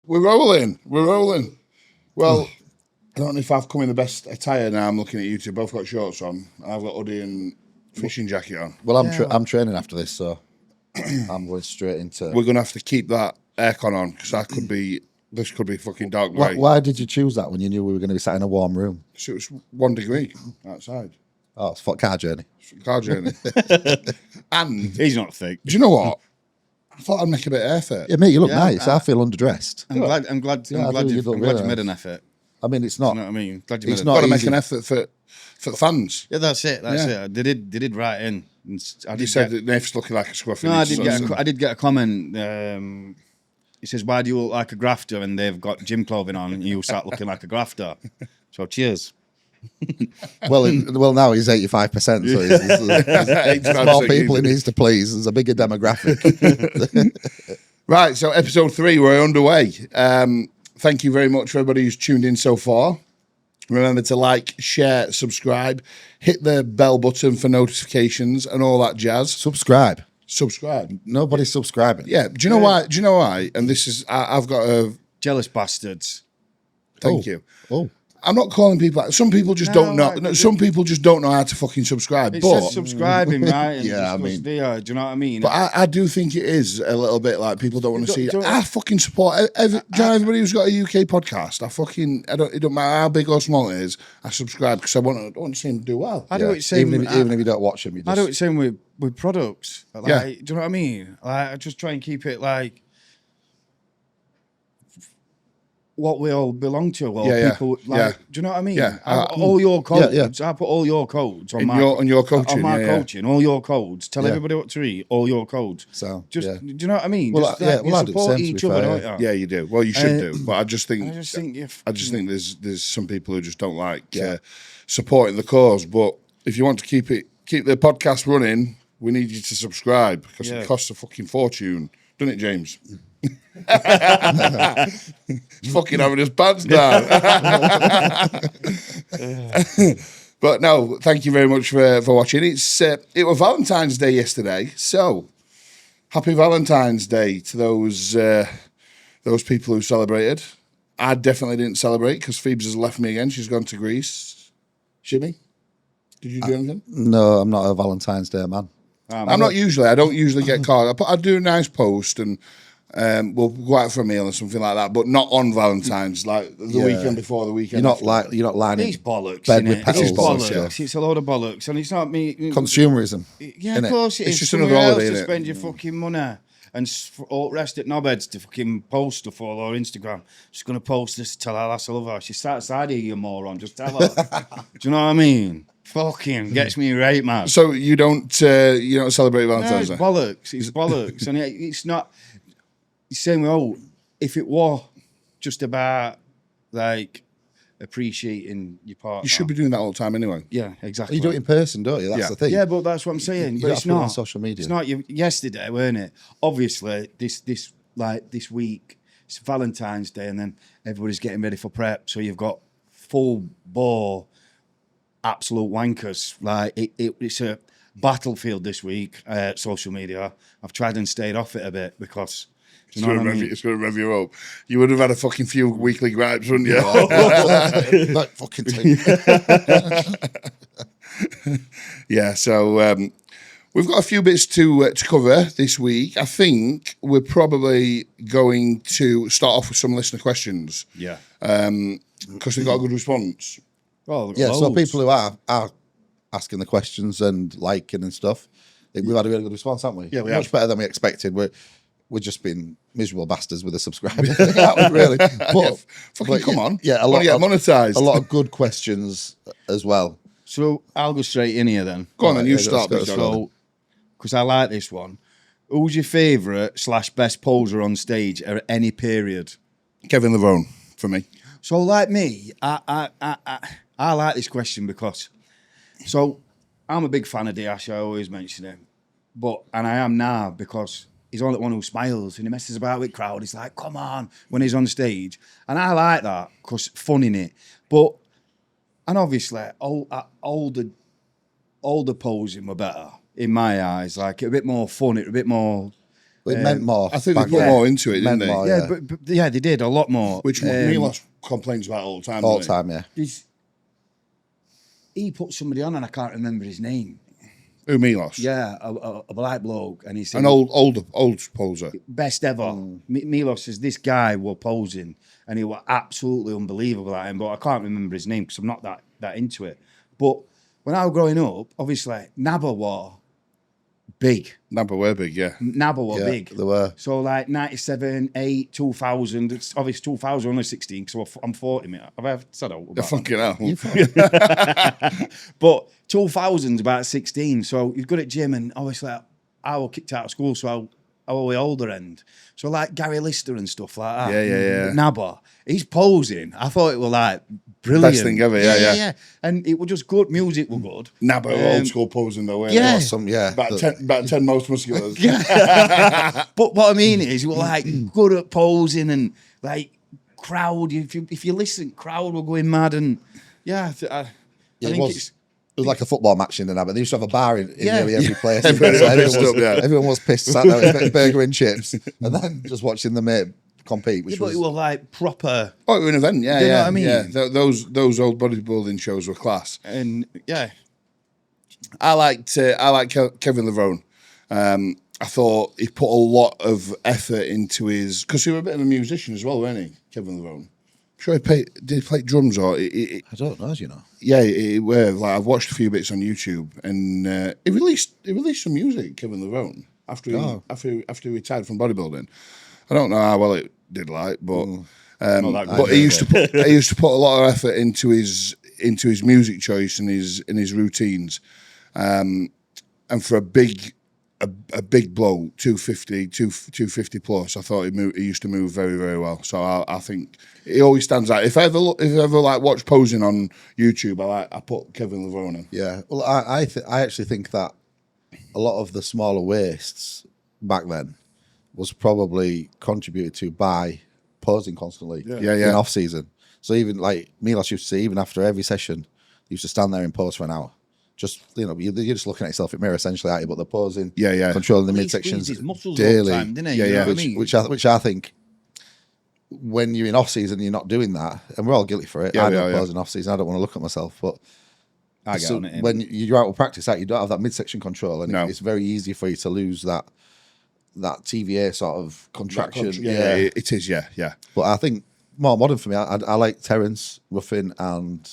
We're rolling. Well, I don't know if I've come in the best attire now. I'm looking at you two. Both got shorts on. I've got hoodie and fishing jacket on. Well, I'm training after this, so I'm going straight into... We're going to have to keep that aircon on because this could be fucking dark grey. Why did you choose that when you knew we were going to be sat in a warm room? So it was 1 degree outside. Oh, it's for car journey. Car journey. And he's not thick. Do you know what? I thought I'd make a bit of effort. Yeah, mate, you look nice. I feel underdressed. I'm glad you made an effort. I mean, it's not. You know what I mean? Glad you It's not to make an effort for the fans. Yeah, that's it. They did write in. You said that Nath's looking like a scruffy. No, I did get a comment. It says, "Why do you look like a grafter?" And they've got gym clothing on, and you start looking like a grafter. So cheers. well, now he's 85%, so there's more people he needs to please. There's a bigger demographic. Right, so episode 3, we're underway. Thank you very much for everybody who's tuned in so far. Remember to like, share, subscribe, hit the bell button for notifications and all that jazz. Subscribe. Nobody's subscribing. Yeah. Do you know why? And this is, I've got a... Jealous bastards. Thank you. Oh. I'm not calling people. Some people just don't know. Some people just don't know how to fucking subscribe. It says subscribing, right? Yeah, I mean, do you know what I mean? But I do think it is a little bit like people don't want to see. I fucking support everybody who's got a UK podcast. It don't matter how big or small it is. I subscribe because I want to see them do well. I do it same. Even if you don't watch them, I do it same with products. Like, do you know what I mean? Like, I just try and keep it like what we all belong to. People, do you know what I mean? Yeah. I put all your codes. I put all your codes on your coaching. On my coaching, all your codes. Tell everybody what to eat. All your codes. So do you know what I mean? Well, you support each other, don't you? Yeah, you do. Well, you should do. But I just think there's some people who just don't like supporting the cause. But if you want to keep the podcast running, we need you to subscribe because it costs a fucking fortune, doesn't it, James? He's fucking having his pants down. But no, thank you very much for watching. It was Valentine's Day yesterday, so happy Valentine's Day to those people who celebrated. I definitely didn't celebrate because Phoebes has left me again. She's gone to Greece. Shimmy, did you do anything? No, I'm not a Valentine's Day man. I'm not usually. I don't usually get caught. I do a nice post and we'll go out for a meal or something like that, but not on Valentine's, like the weekend before the weekend. You're not lining. It's bollocks. Bed with It's petals. bollocks. It's a load of bollocks, and it's not me. Consumerism. Yeah, of course it is. It's just Somewhere another else holiday, to innit? spend your fucking money. And all rest at knobheads to fucking post stuff all over Instagram. She's going to post this to tell her lass I love her. She's sat outside here, you moron. Just tell her. Do you know what I mean? Fucking gets me right, man. So you don't celebrate Valentine's Day? It's bollocks. It's bollocks. And it's not... Saying, if it were just about, like, appreciating your partner... You should be doing that all the time anyway. Yeah, exactly. You do it in person, don't you? That's the thing. Yeah, but that's what I'm saying. But it's not on social media. It's not yesterday, weren't it? Obviously, this week, it's Valentine's Day, and then everybody's getting ready for prep. So you've got full bore, absolute wankers. Like it's a battlefield this week. Social media. I've tried and stayed off it a bit because. It's going to rev you up. You would have had a fucking few weekly gripes, wouldn't you? That fucking thing. Yeah, so we've got a few bits to cover this week. I think we're probably going to start off with some listener questions. Yeah. Because we've got a good response. Well, yeah, so people who are asking the questions and liking and stuff, we've had a really good response, haven't we? Yeah, we Much have. better than we expected. We're just being miserable bastards with the subscribers. Really. But, come on. Yeah, a lot get monetized. A lot of good questions as well. So I'll go straight in here then. Go on then, you start. So, because I like this one. Who's your favourite / best poser on stage at any period? Kevin Lavone, for me. So like me, I like this question because, so I'm a big fan of Diash, I always mention him. And I am now because he's only one who smiles and he messes about with crowd. He's like, come on, when he's on stage. And I like that because fun in it. And obviously, older posing were better in my eyes. Like, a bit more fun, a bit more... But it meant more. I think they back put then. more into it, didn't Meant they? more, Yeah, but yeah, they did a lot more. Which Milos complains about all the time. All the doesn't time, yeah. He put somebody on, and I can't remember his name. he? Who, Milos? Yeah, a black bloke, and he said An old poser. best ever. Milos says this guy was posing, and he was absolutely unbelievable at him. But I can't remember his name because I'm not that into it. But when I was growing up, obviously Nabba was big. Nabba were big, yeah. Nabba were Yeah, big. they were. So like 97, 8, 2000. It's obviously 2000, only 16 because I'm 40, mate. Have I ever said out about Fucking hell. But 2000's about 16. So he's good at gym, and obviously I was kicked out of school, so I was the older end. So like Gary Lister and stuff like that. Yeah. Nabba, he's posing. I thought it was like brilliant. Best thing ever, yeah. And it was just good. Music was good. Nabba old school posing though, weren't yeah. they? About 10 most musculars. But what I mean is, we're like good at posing, and like crowd. If you listen, crowd were going mad, and I think it's. It was like a football match in the Nabba. They used to have a bar in nearly every place. Everyone Everyone was pissed, sat there with burger and chips, and then just watching the mate compete, which But was it was like proper. Oh, it was an event, yeah. Do you know yeah, what I mean? Yeah, those old bodybuilding shows were class. And yeah, I liked Kevin Levrone. I thought he put a lot of effort into his, because he was a bit of a musician as well, wasn't he, Kevin Levrone? I'm sure did he play drums or? I don't know, you know. Yeah, like I've watched a few bits on YouTube, and he released some music, Kevin Levrone, after he retired from bodybuilding. I don't know how well it did, like, but he used to put a lot of effort into his music choice and his routines, and for a big bloke, 250 plus, I thought he used to move very, very well. So I think he always stands out. If I ever like watch posing on YouTube, I put Kevin Levrone in. Yeah, well, I actually think that a lot of the smaller waists back then was probably contributed to by posing constantly in off season. So even like Milos used to say, even after every session, he used to stand there and pose for an hour. Just, you're just looking at yourself in the mirror essentially, aren't you? But the posing, controlling the midsections daily, all the time, didn't he? Which I think when you're in off season, you're not doing that, and we're all guilty for it. I don't pose in off season. I don't want to look at myself, but I get on it. When you're out of practice, you don't have that midsection control, and it's very easy for you to lose that TVA sort of contraction. It is. Yeah. But I think more modern for me, I like Terence, Ruffin, and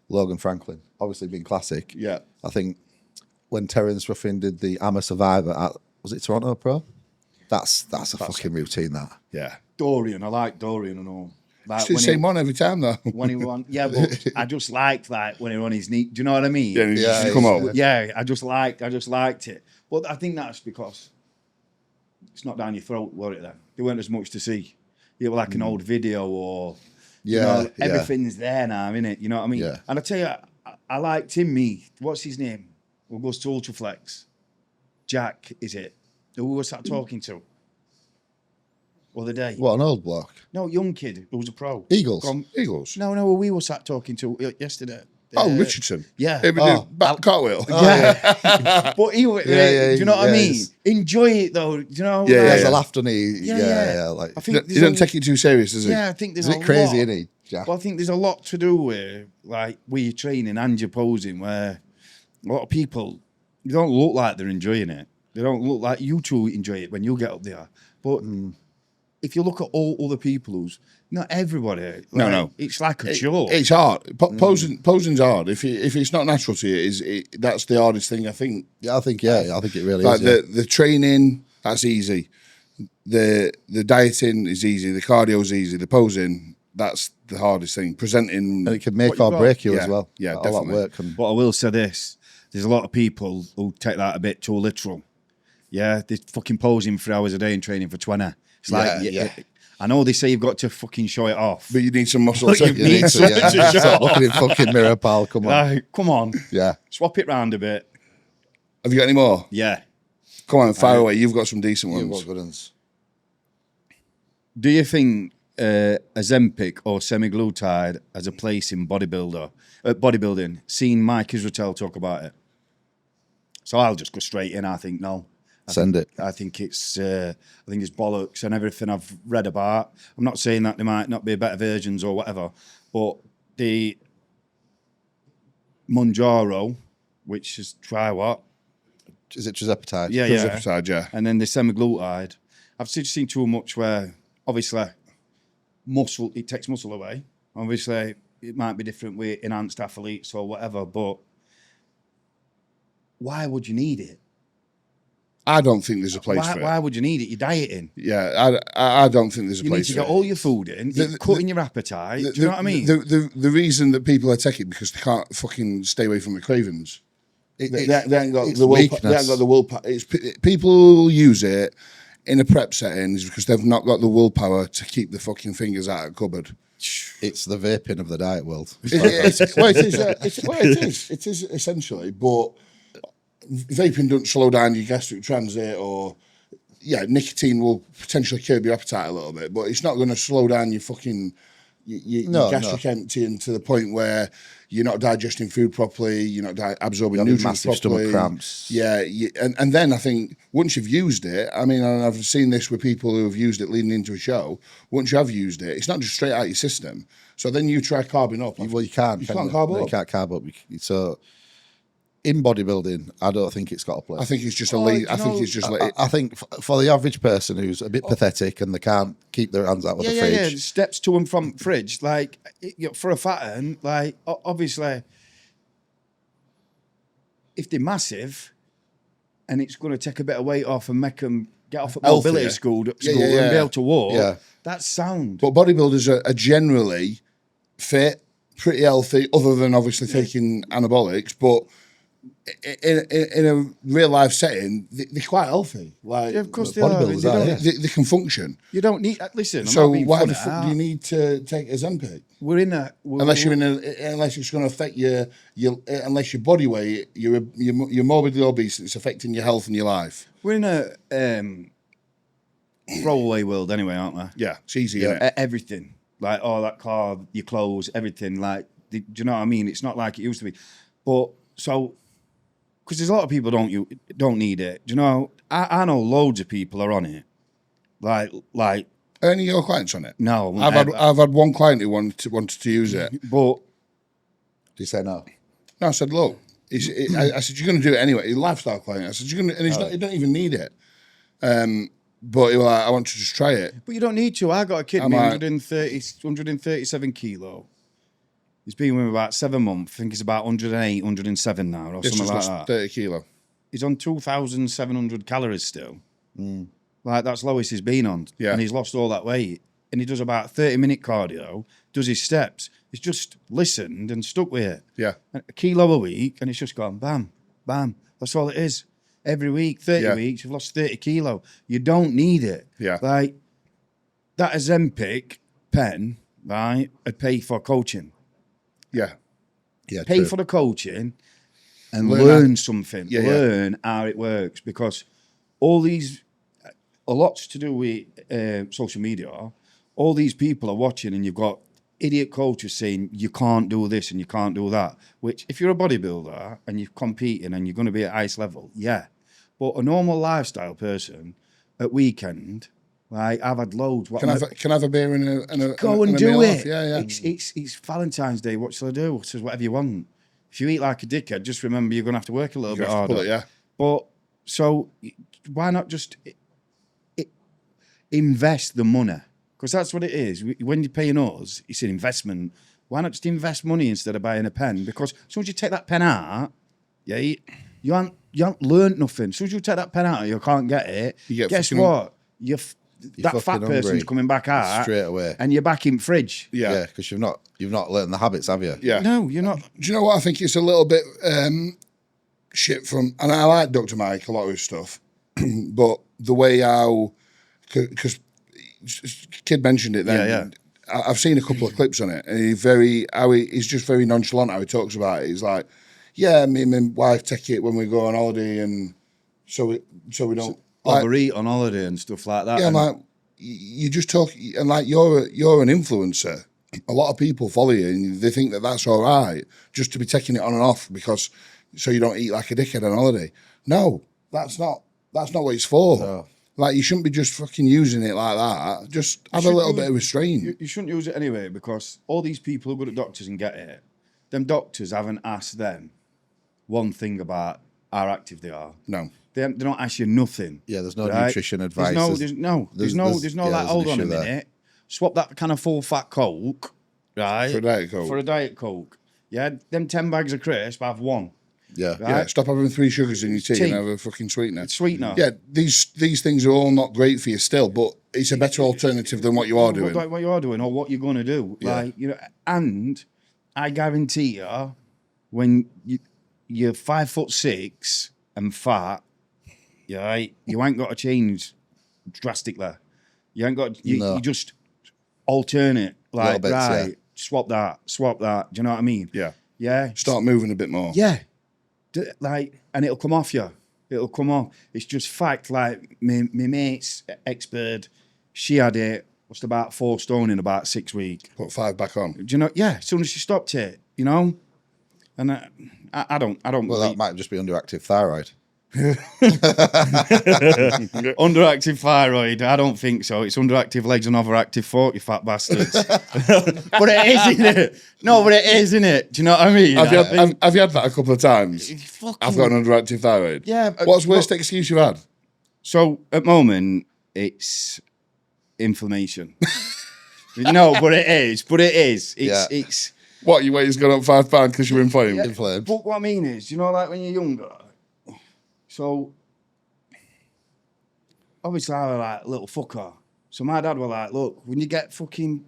Logan Franklin. Obviously being classic. Yeah. I think when Terence Ruffin did the I'm a Survivor at, was it Toronto Pro? That's a fucking routine, that. Yeah. Dorian, I like Dorian and all. Like It's the same one every time though. When he won, but I just liked like when he won his knee. Do you know what I mean? Yeah, just come out. Yeah, I just liked it. But I think that's because it's not down your throat, were it then? There weren't as much to see. You were like an old video or everything's there now, innit? You know what I mean? Yeah. And I tell you, I liked him, what's his name? Who goes to Ultraflex? Jack, is it? Who was that talking to? Other day. What, an old bloke? No, young kid who was a pro. Eagles. Eagles. No, we were sat talking to yesterday. Richardson. Yeah. Back cartwheel. Yeah. But he, do you know what I mean? Enjoy it though. Do you know? He has a laugh, doesn't he? Yeah. Like, I think He doesn't take it too serious, does he? Yeah, I think there's he's a bit crazy, isn't he? Jack? Well, I think there's a lot to do with like with your training and your posing, where a lot of people they don't look like they're enjoying it. They don't look like you two enjoy it when you get up there. But if you look at all other people who's not everybody, like, No. it's like a chore. It's hard. Posing's hard. If it's not natural to you, that's the hardest thing. I think. I think it really Like is. the training, that's easy. The dieting is easy. The cardio's easy. The posing, that's the hardest thing. Presenting, And it can make What or you've break got. you as well. Yeah, All definitely. that work and But I will say this: there's a lot of people who take that a bit too literal. Yeah, they're fucking posing 3 hours a day and training for 20. It's like, I know they say you've got to fucking show it off. but you need some muscle. But you too. need some- Stop looking in fucking mirror, pal. Come on. Like, come on, Yeah. swap it round a bit. Have you got any more? Yeah. Come on, fire away. You've got some decent You've ones. got good ones. Do you think Ozempic or semaglutide has a place in bodybuilding? Seen Mike Israel talk about it. So I'll just go straight in. I think no. Send it. I think it's bollocks and everything I've read about. I'm not saying that there might not be better versions or whatever, but the Mounjaro, which is what? Is it tirzepatide? Yeah, Tirzepatide, yeah. And then the semaglutide. I've seen too much where obviously it takes muscle away. Obviously it might be different with enhanced athletes or whatever, but why would you need it? I don't think there's a place for it. Why would you need it? You're dieting. Yeah, I don't think there's a place for it. You need to get all your food in, cutting your appetite. Do you know what I mean? The reason that people are taking it because they can't fucking stay away from the cravings. They ain't got the willpower. They ain't got the willpower. People use it in a prep setting is because they've not got the willpower to keep the fucking fingers out of the cupboard. It's the vaping of the diet world. It is essentially, but vaping doesn't slow down your gastric transit or, nicotine will potentially curb your appetite a little bit, but it's not going to slow down your fucking, your gastric emptying to the point where you're not digesting food properly, you're not absorbing nutrients massive properly. Stomach cramps. Yeah, and then I think once you've used it, I mean, and I've seen this with people who have used it leading into a show, once you have used it, it's not just straight out your system. So then you try carbing up. Well, you can't. You can't carb up. You can't carb up. So in bodybuilding, I don't think it's got a place. I think it's just I think for the average person who's a bit pathetic and they can't keep their hands out of the fridge. Yeah, steps to and from fridge. Like, for a fatten, like, obviously, if they're massive and it's going to take a bit of weight off and make them get off at mobility school and be able to walk, that's sound. But bodybuilders are generally fit, pretty healthy, other than obviously taking anabolics, but in a real life setting, they're quite healthy. Like, of course they are. They can function. You don't need. Listen. So why the fuck do you need to take Ozempic? Unless it's going to affect your unless your body weight, you're morbidly obese. It's affecting your health and your life. We're in a throwaway world anyway, aren't we? Yeah, it's easy. Yeah, everything like that car, your clothes, everything. Like, do you know what I mean? It's not like it used to be. But so. Because there's a lot of people don't need it. Do you know? I know loads of people are on it. Like. Any of your clients on it? No, I've had one client who wanted to use it. But did you say no? No, I said, look. I said, you're going to do it anyway. He's a lifestyle client. I said, you're going to, and he don't even need it. But he was like, I want to just try it. But you don't need to. I got a kid, 137 kilo. He's been with me about 7 months. I think he's about 108, 107 now, or something like that. 30 kilo. He's on 2,700 calories still. Like, that's lowest he's been on. Yeah. And he's lost all that weight. And he does about 30-minute cardio, does his steps. He's just listened and stuck with it. Yeah. A kilo a week, and it's just gone bam, bam. That's all it is. Every week, 30 weeks, you've lost 30 kilo. You don't need it. Yeah. Like, that Ozempic pen, right, I'd pay for coaching. Yeah. Pay for the coaching and learn something. Learn how it works, because all these, a lot's to do with social media. All these people are watching, and you've got idiot coaches saying you can't do this and you can't do that. Which, if you're a bodybuilder and you're competing and you're going to be at highest level, but a normal lifestyle person at weekend. Like, I've had loads. Can I have a beer and a go and do it? Yeah. It's Valentine's Day. What shall I do? Says whatever you want. If you eat like a dickhead, just remember you're going to have to work a little bit harder. But so why not just invest the money? Because that's what it is. When you're paying us, it's an investment. Why not just invest money instead of buying a pen? Because as soon as you take that pen out, you haven't learned nothing. As soon as you take that pen out, you can't get it. Guess what? That fat person's coming back out straight away, and you're back in fridge. Yeah, because you've not learned the habits, have you? Yeah. No, you're not. Do you know what? I think it's a little bit shit from, and I like Dr. Mike, a lot of his stuff, but the way how, because Kid mentioned it then. Yeah. I've seen a couple of clips on it, and he's just very nonchalant how he talks about it. He's like, yeah, me and my wife take it when we go on holiday, and so we don't. Overeat on holiday and stuff like that. Yeah, like, you just talk, and like you're an influencer. A lot of people follow you, and they think that that's all right, just to be taking it on and off so you don't eat like a dickhead on holiday. No, that's not That's not what it's for. No. Like, you shouldn't be just fucking using it like that. Just have a little bit of restraint. You shouldn't use it anyway, because all these people who go to doctors and get it, them doctors haven't asked them one thing about how active they are. No. They don't ask you nothing. Yeah, there's no nutrition advice. There's no like, hold on a minute, swap that kind of full fat Coke, right? For a Diet Coke. For a Diet Coke. Yeah, them 10 bags of crisp, have one. Yeah. Right? Yeah, stop having 3 sugars in your tea and have a fucking sweetener. Sweetener. Yeah, these things are all not great for you still, but it's a better alternative than what you are doing. What you are doing or what you're going to do. Yeah. Like, you know, and I guarantee you, when you're 5'6" and fat, yeah, you ain't got to change drastically. You ain't got. You just alternate, like bits, right, swap that. Do you know what I mean? Yeah. Yeah. Start moving a bit more. Yeah. Like, and it'll come off you. It'll come off. It's just fact. Like, my mate's ex-bird, she had it, lost about 4 stone in about 6 weeks. Put 5 back on. Do you know? Yeah. As soon as she stopped it, you know. And I don't. Well, that might just be underactive thyroid. Underactive thyroid, I don't think so. It's underactive legs and overactive foot, you fat bastards. But it is, isn't it? No, but it is, isn't it? Do you know what I mean? Have you had that a couple of times? I've got an underactive thyroid. Yeah. What's the worst excuse you've had? So, at the moment, it's inflammation. No, but it is. It's What, your weight has gone up 5 pounds because you're inflamed? Inflamed. But what I mean is, you know, like when you're younger, so obviously I was like a little fucker. So my dad was like, look, when you get fucking,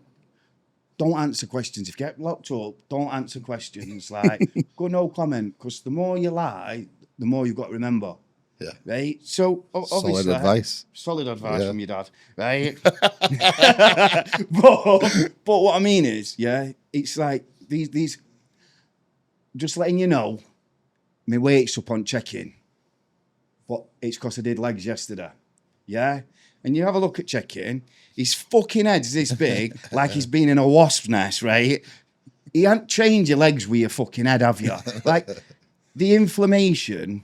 don't answer questions. If you get locked up, don't answer questions. Like, go no comment, because the more you lie, the more you've got to remember. Yeah. Right? So obviously, solid advice from your dad, right? but what I mean is, yeah, it's like these just letting you know, my weight's up on check-in, but it's because I did legs yesterday, yeah. And you have a look at check-in, his fucking head's this big, like he's been in a wasp's nest, right? You ain't trained your legs with your fucking head, have you? Like, the inflammation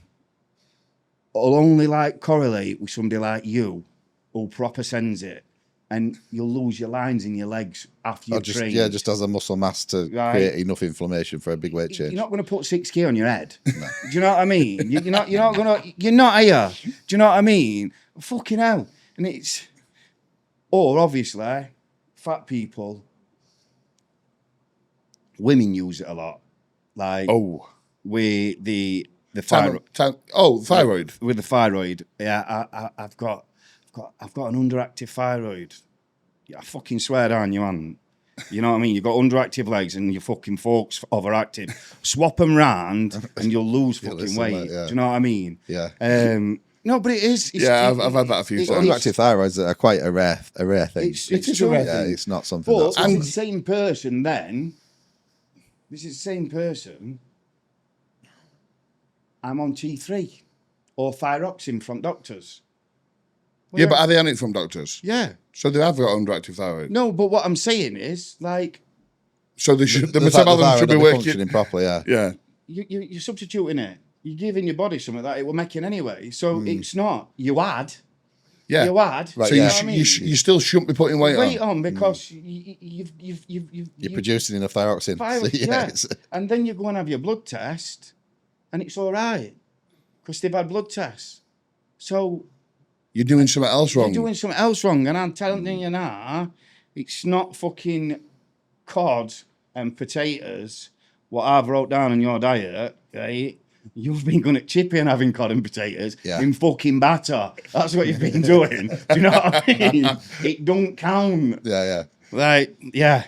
will only like correlate with somebody like you who proper sends it, and you'll lose your lines in your legs after you've trained. Yeah, just as a muscle mass to create enough inflammation for a big weight change. You're not going to put 6 kg on your head. No. Do you know what I mean? You're not going to. You're not here. Do you know what I mean? Fucking hell. And it's, or obviously, fat people, women use it a lot. Like, with the thyroid. Thyroid. With the thyroid, yeah, I've got an underactive thyroid. Yeah, I fucking swear down, you haven't. You know what I mean? You've got underactive legs and your fucking fork's overactive. Swap them round and you'll lose fucking weight. Do you know what I mean? Yeah. No, but it is. I've had that a few times. Underactive thyroids are quite a rare thing. It is a rare thing. Yeah, it's not something but that's... this is the same person then. This is the same person. I'm on T3 or thyroxine from doctors. Yeah, but are they on it from doctors? Yeah. So they have got underactive thyroid? No, but what I'm saying is, like... So the metabolism should be working... functioning properly, yeah. Yeah. You're substituting it. You're giving your body something that it will make in anyway. So it's not. You add. Yeah. You add. Right, so you still shouldn't be putting weight on because you're producing enough thyroxine. Yeah. And then you go and have your blood test and it's all right because they've had blood tests. So... You're doing something else wrong. You're doing something else wrong. And I'm telling you now, it's not fucking cod and potatoes, what I've wrote down on your diet, right? You've been going at chippy and having cod and potatoes in fucking batter. That's what you've been doing. Do you know what I mean? It don't count. Yeah. Like, yeah.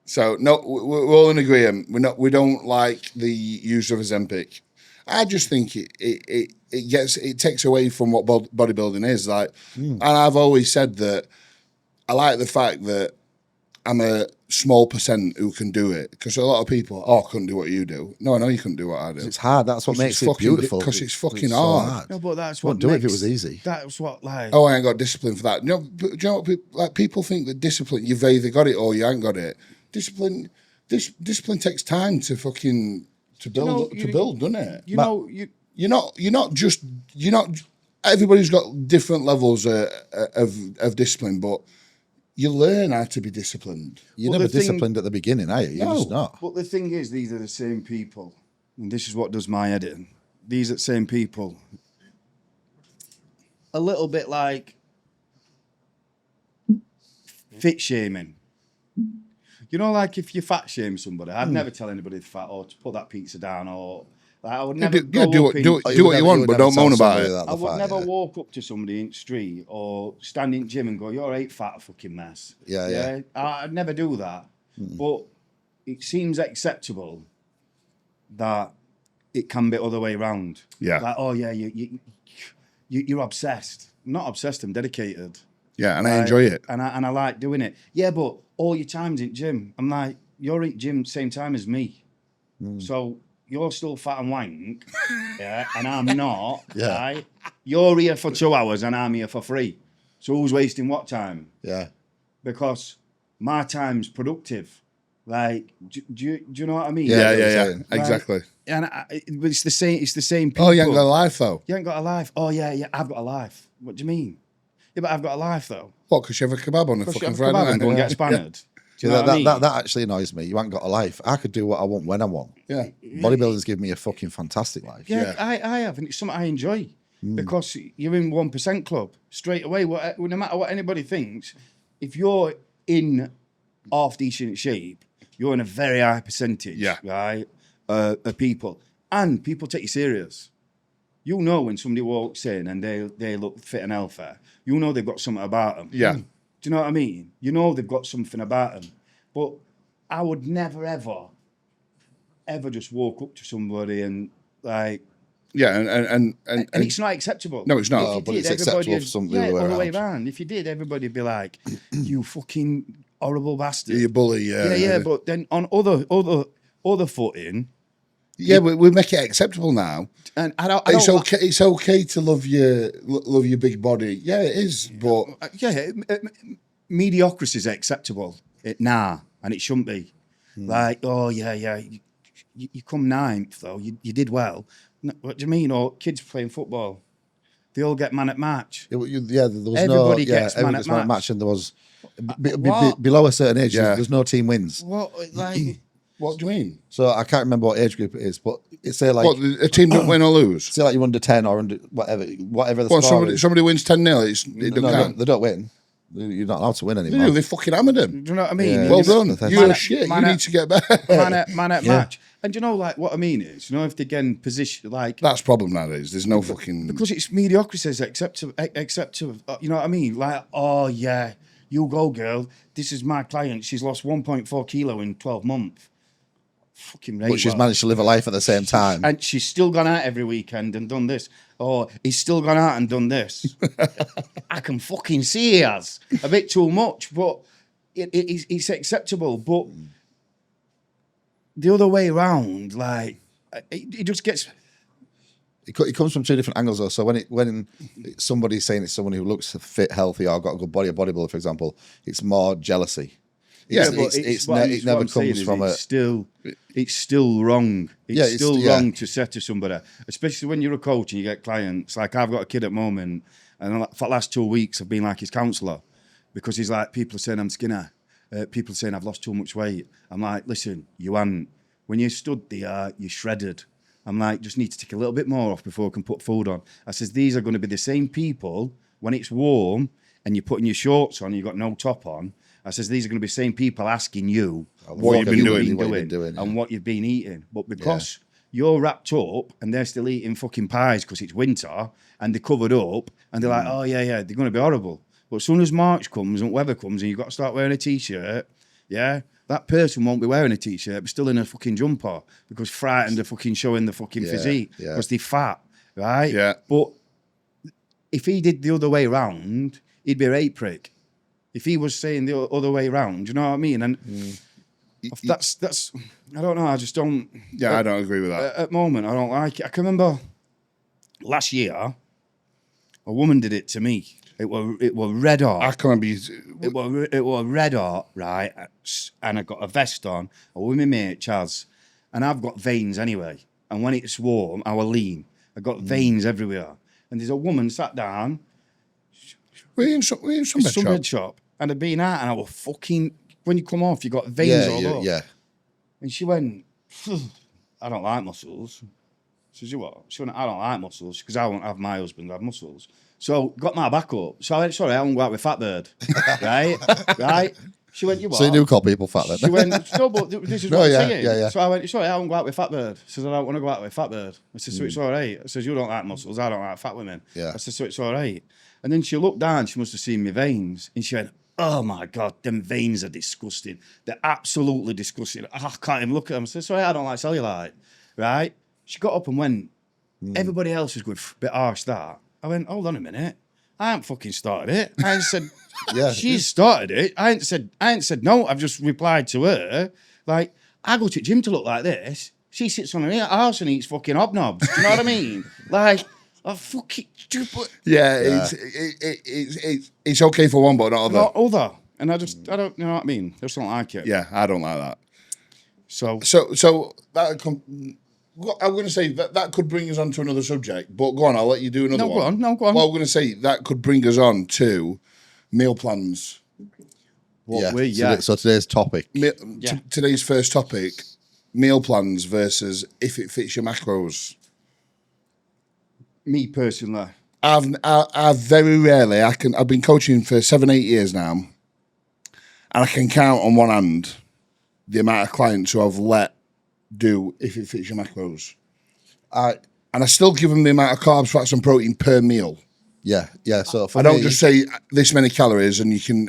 So, no, we're all in agreement. We don't like the use of Ozempic. I just think it takes away from what bodybuilding is like. And I've always said that I like the fact that I'm a small percent who can do it, because a lot of people, couldn't do what you do. No, I know you couldn't do what I do. It's hard. That's what makes it beautiful. Because it's fucking hard. No, but that's what do it if it was easy. That's what, like... I ain't got discipline for that. Do you know what people think that discipline, you've either got it or you ain't got it. Discipline takes time to fucking... To build, doesn't it? You're not everybody's got different levels of discipline, but you learn how to be disciplined. You're never disciplined at the beginning, are you? You're just not. But the thing is, these are the same people, and this is what does my head in. These are the same people. A little bit like fit shaming. You know, like if you fat shame somebody, I'd never tell anybody they're fat or to put that pizza down, or like I would never do what you want, but don't moan about it. I would never walk up to somebody in the street or stand in the gym and go, "You're a fat fucking mess." Yeah. I'd never do that. But it seems acceptable that it can be other way around. Yeah. Like, oh yeah, you're obsessed. I'm not obsessed. I'm dedicated. Yeah, and I enjoy it. And I like doing it. Yeah, but all your time's in gym. I'm like, you're in gym same time as me. So you're still fat and wank, yeah, and I'm not, right? You're here for 2 hours and I'm here for 3. So who's wasting what time? Yeah. Because my time's productive. Like, do you know what I mean? Yeah. Exactly. And it's the same. It's the same people. Oh, you ain't got a life though. You ain't got a life. Oh yeah. I've got a life. What do you mean? Yeah, but I've got a life though. What? Because you have a kebab on a fucking Friday night and go and get spannered. Do you know what I mean? That actually annoys me. You ain't got a life. I could do what I want when I want. Yeah. Bodybuilders give me a fucking fantastic life. Yeah. I have, and it's something I enjoy because you're in 1% club straight away. No matter what anybody thinks, if you're in half decent shape, you're in a very high percentage, right? Of people, and people take you serious. You know when somebody walks in and they look fit and healthy, you know they've got something about them. Yeah. Do you know what I mean? You know they've got something about them. But I would never, ever just walk up to somebody and like... Yeah, and it's not acceptable. No, it's not. No, but it's acceptable for some all the way around. If you did, everybody would be like, you fucking horrible bastard. You bully, yeah. Yeah, but then on other footing... Yeah, we make it acceptable now. And I don't it's okay to love your big body. Yeah, it is, but mediocrity is acceptable. And it shouldn't be. Like, oh yeah, you come 9th though. You did well. No, what do you mean? Or kids playing football, they all get man at match. There was everybody gets man at match, and there was below a certain age. There's no team wins. What like? What do you mean? So I can't remember what age group it is, but it's say like a team don't win or lose. Say like you're under 10 or under whatever the score is. Somebody wins 10-0. It don't count. They don't win. You're not allowed to win anymore. No, they fucking hammered him. Do you know what I mean? Yeah. Well done. You're shit. You need to get better. Man at match. And do you know, like, what I mean is, you know, if they get in position, like... That's problem nowadays. There's no fucking... Because it's mediocrity is acceptable, you know what I mean? Like, oh, yeah, you go, girl. This is my client. She's lost 1.4 kilo in 12 months. Fucking right. But she's managed to live a life at the same time. And she's still gone out every weekend and done this. Or he's still gone out and done this. I can fucking see he has. A bit too much, but it's acceptable. But the other way around, like, it just gets... It comes from 2 different angles, though. So when somebody's saying it's someone who looks fit, healthy, or got a good body, a bodybuilder, for example, it's more jealousy. It never comes from a... It's still wrong. It's still wrong to say to somebody, especially when you're a coach and you get clients. Like, I've got a kid at the moment, and for the last 2 weeks I've been like his counsellor, because he's like, people are saying I'm skinny. People are saying I've lost too much weight. I'm like, listen, you haven't. When you stood there, you shredded. I'm like, just need to take a little bit more off before I can put food on. I says, these are going to be the same people when it's warm and you're putting your shorts on and you've got no top on. I says, these are going to be the same people asking you what you've been doing and what you've been eating. But because you're wrapped up and they're still eating fucking pies because it's winter and they're covered up and they're like, oh, yeah, they're going to be horrible. But as soon as March comes and weather comes and you've got to start wearing a T-shirt, that person won't be wearing a T-shirt but still in a fucking jumper because frightened of fucking showing the fucking physique because they're fat, right? Yeah. But if he did the other way around, he'd be a rape prick. If he was saying the other way around, you know what I mean? And that's I don't know, I just don't... Yeah, I don't agree with that. At the moment, I don't like it. I can remember last year, a woman did it to me. It was red hot. I can't be... It was red hot, right? And I got a vest on. I was with my mate, Chaz. And I've got veins anyway. And when it's warm, I was lean. I got veins everywhere. and there's a woman sat down. We're in some Sunbed shop. And I'd been out, and I was fucking. When you come off, you got veins all over. Yeah. And she went, I don't like muscles. Says, you what? She went, I don't like muscles because I won't have my husband have muscles. So got my back up. So I went, sorry, I won't go out with Fatbird. right? She went, you what? So you do call people fat then? She went, no, but this is what I'm saying. Yeah. So I went, sorry, I won't go out with Fatbird. She says, I don't want to go out with Fatbird. I said, so it's all right. I says, you don't like muscles. I don't like fat women. Yeah. I said, so it's all right. And then she looked down. She must have seen my veins. And she went, oh my God, them veins are disgusting. They're absolutely disgusting. I can't even look at them. I said, sorry, I don't like cellulite. Right? She got up and went, everybody else was going, bit harsh that. I went, hold on a minute. I ain't fucking started it. I ain't said, she's started it. I ain't said no. I've just replied to her. Like, I go to the gym to look like this. She sits on her house and eats fucking hobnobs. Do you know what I mean? Like, I fucking stupid. Yeah. It's okay for one, but not other. Not other. And I don't, you know what I mean? I just don't like it. Yeah, I don't like that. So that I'm going to say that could bring us on to another subject, but go on, I'll let you do another one. No, go on. Well, I'm going to say that could bring us on to meal plans. So today's topic. Today's first topic, meal plans versus if it fits your macros. Me personally. I've very rarely, I've been coaching for 7-8 years now, and I can count on one hand the amount of clients who I've let do if it fits your macros. And I still give them the amount of carbs, fats, and protein per meal. Yeah. So I don't just say this many calories, and you can,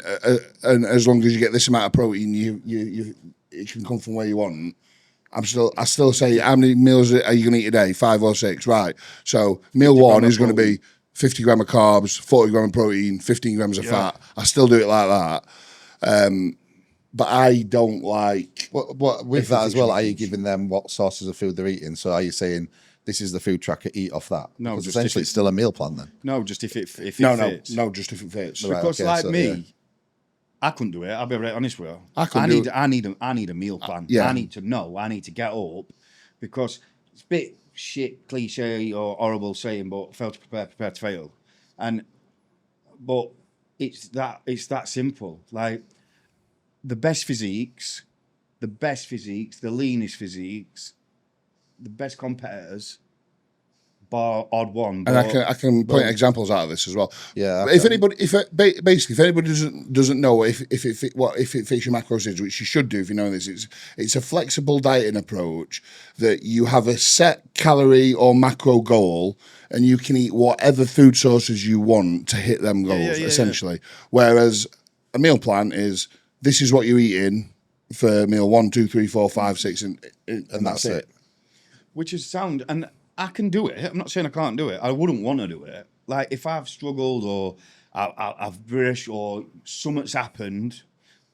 and as long as you get this amount of protein, it can come from where you want. I still say, how many meals are you going to eat a day? 5 or 6, right? So meal one is going to be 50 gram of carbs, 40 gram of protein, 15 grams of fat. I still do it like that. But I don't like... What with that as well, are you giving them what sources of food they're eating? So are you saying, this is the food tracker, eat off that? No, because essentially it's still a meal plan then. No, just if it fits. No, just if it fits. Because I couldn't do it. I'll be right honest with you. I need a meal plan. Yeah. I need to know. I need to get up because it's a bit shit, cliche or horrible saying, but fail to prepare to fail. But it's that simple. Like the best physiques, the leanest physiques, the best competitors, bar odd one. And I can point examples out of this as well. Yeah. If anybody doesn't know if it fits your macros is, which you should do if you know this, it's a flexible dieting approach that you have a set calorie or macro goal, and you can eat whatever food sources you want to hit them goals, essentially. Whereas a meal plan is, this is what you're eating for meal 1, 2, 3, 4, 5, 6, and that's it. Which is sound, and I can do it. I'm not saying I can't do it. I wouldn't want to do it. Like if I've struggled or I've brushed or something's happened,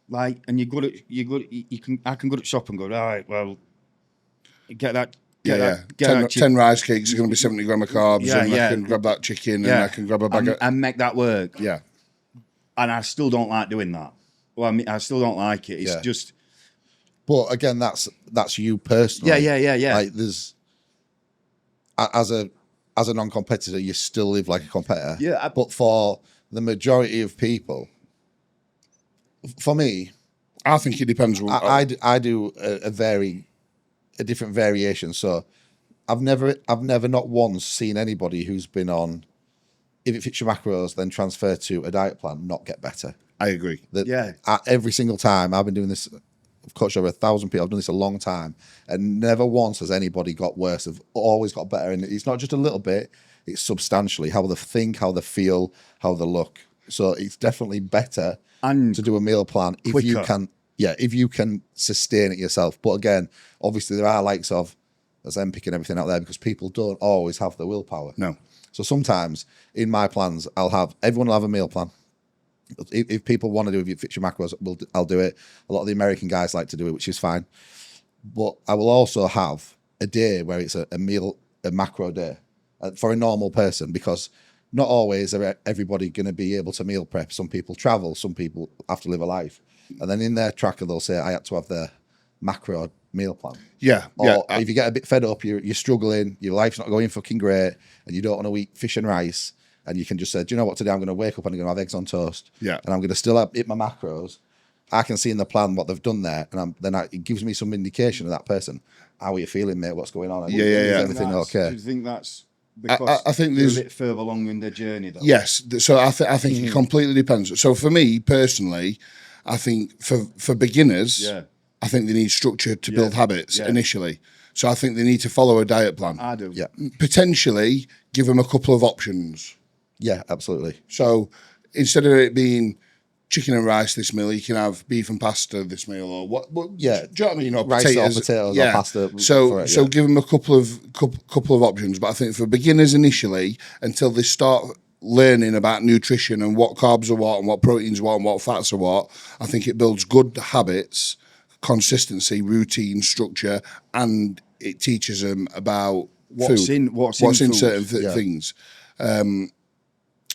like, and I can go to shop and go, all right, well, get that. 10 rice cakes are going to be 70 gram of carbs, and I can grab that chicken, and I can grab a bag and make that work. Yeah. And I still don't like doing that. Well, I mean, I still don't like it. It's just. But again, that's you personally. Yeah. Like there's, as a non-competitor, you still live like a competitor. Yeah. But for the majority of people, for me, I think it depends. I do a different variation. So I've never not once seen anybody who's been on, if it fits your macros, then transfer to a diet plan, not get better. I agree. Every single time I've been doing this, I've coached over 1,000 people. I've done this a long time, and never once has anybody got worse. They've always got better, and it's not just a little bit; it's substantially how they think, how they feel, how they look. So it's definitely better to do a meal plan if you can. Yeah, if you can sustain it yourself. But again, obviously there are likes of Ozempic and everything out there because people don't always have the willpower. No. So sometimes in my plans, everyone will have a meal plan. If people want to do it, if it fits your macros, I'll do it. A lot of the American guys like to do it, which is fine. But I will also have a day where it's a macro day for a normal person, because not always are everybody going to be able to meal prep. Some people travel, some people have to live a life. And then in their tracker, they'll say, I had to have the macro meal plan. Yeah, Or if you get a bit fed up, you're struggling, your life's not going fucking great, and you don't want to eat fish and rice, and you can just say, do you know what, today I'm going to wake up and I'm going to have eggs on toast. Yeah. And I'm going to still hit my macros. I can see in the plan what they've done there, and it gives me some indication of that person. How are you feeling, mate? What's going on? Is everything okay? Do you think that's because I think they're there's a bit further along in their journey, though? Yes, so I think it completely depends. So for me personally, I think for beginners, I think they need structure to build habits initially. So I think they need to follow a diet plan. I do. Yeah. Potentially give them a couple of options. Yeah, absolutely. So instead of it being chicken and rice this meal, you can have beef and pasta this meal, or what? Yeah. Do you know what I mean? Or Rice potatoes, or pasta. So give them a couple of options. But I think for beginners initially, until they start learning about nutrition and what carbs are what and what proteins are what and what fats are what, I think it builds good habits, consistency, routine, structure, and it teaches them about What's food. What's in food. certain things.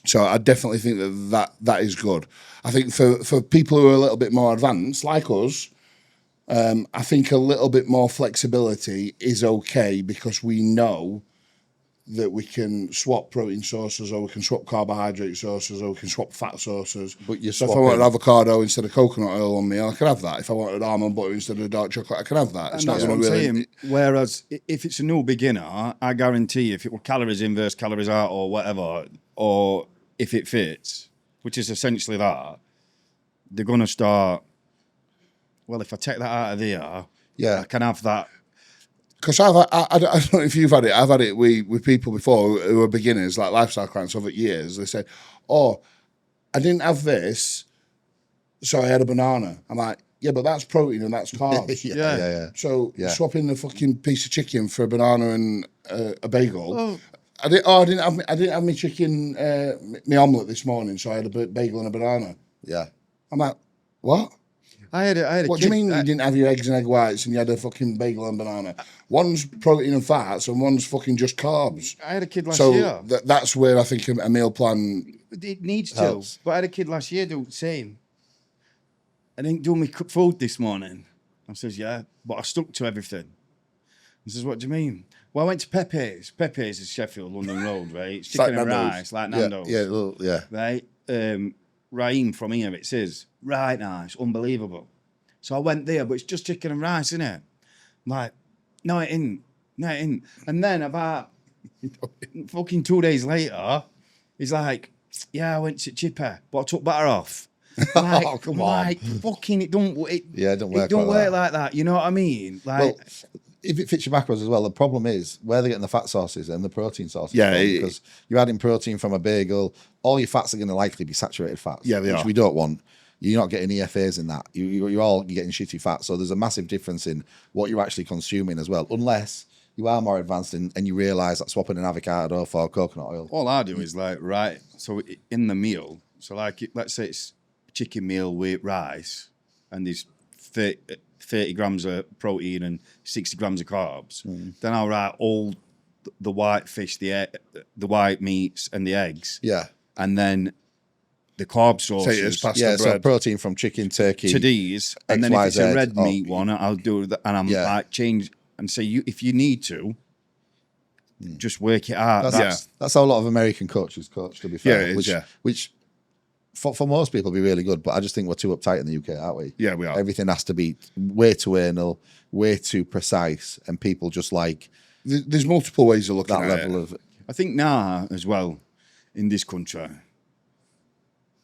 So I definitely think that is good. I think for people who are a little bit more advanced, like us, I think a little bit more flexibility is okay, because we know that we can swap protein sources, or we can swap carbohydrate sources, or we can swap fat sources. But so if I wanted avocado instead of coconut oil on me, I could have that. If I wanted almond butter instead of dark chocolate, I could have that. It's And not that's going what to I'm really. saying. Whereas if it's a new beginner, I guarantee if it were calories in versus calories out or whatever, or if it fits, which is essentially that, they're going to start, well, if I take that out of there, I can have that. Because I don't know if you've had it. I've had it with people before who are beginners, like lifestyle clients over years. They say, "Oh, I didn't have this, so I had a banana." I'm like, "Yeah, but that's protein and that's carbs." Yeah. So swapping the fucking piece of chicken for a banana and a bagel. I didn't have my chicken, my omelette this morning, so I had a bagel and a banana. Yeah. I'm like, what? I had a What do you mean you didn't have your eggs and egg whites and you had a fucking bagel and banana? One's protein and fats and one's fucking just carbs. I had a kid last year. So that's where I think a meal plan It needs helps. to. But I had a kid last year do the same. I didn't do my food this morning. I says, yeah, but I stuck to everything. He says, what do you mean? Well, I went to Pepe's. Pepe's is Sheffield, London Road, right? It's chicken and rice, like Nando's. Yeah. Right? Raheem from here, it says, right nice, unbelievable. So I went there, but it's just chicken and rice, isn't it? I'm like, no, it isn't. And then about fucking 2 days later, he's like, yeah, I went to Chipper, but I took butter off. Like, oh, come on. Like, fucking, it don't work like that. You know what I mean? Like, well, if it fits your macros as well, the problem is where they're getting the fat sources and the protein sources. Yeah, because you're adding protein from a bagel, all your fats are going to likely be saturated fats. Yeah, they which are. we don't want. You're not getting EFAs in that. You're getting shitty fat. So there's a massive difference in what you're actually consuming as well, unless you are more advanced and you realise that swapping an avocado for coconut oil. all I do is like, right, so in the meal, so like, let's say it's a chicken meal with rice and there's 30 grams of protein and 60 grams of carbs. Then I'll write all the white fish, the white meats and the eggs. Yeah. And then the carb sources. So protein from chicken, turkey. To these. And then if it's a red meat one, I'll do that. And I'm like, change and say, if you need to, just work it out. That's how a lot of American coaches coach, to be fair. Yeah, it is, which for most people be really good, but I just think we're too uptight in the UK, aren't we? Yeah, we are. Everything has to be way too anal, way too precise, and people just like there's multiple ways of looking that at level it. of. I think now as well, in this country,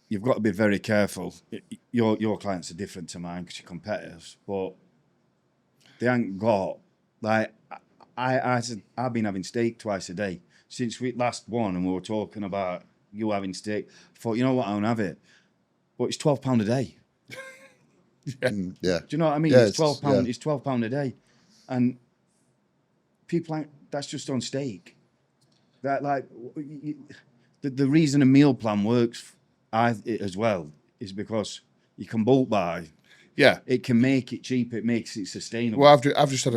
you've got to be very careful. Your clients are different to mine because you're competitors, but they ain't got like I've been having steak twice a day since we last won, and we were talking about you having steak. I thought, you know what, I don't have it, but it's £12 a day. Yeah. Do you know what I mean? Yeah, it's £12. Yeah. It's £12 a day, and people like that's just on steak. That like the reason a meal plan works as well is because you can bulk buy. Yeah, it can make it cheap. It makes it sustainable. Well, I've just had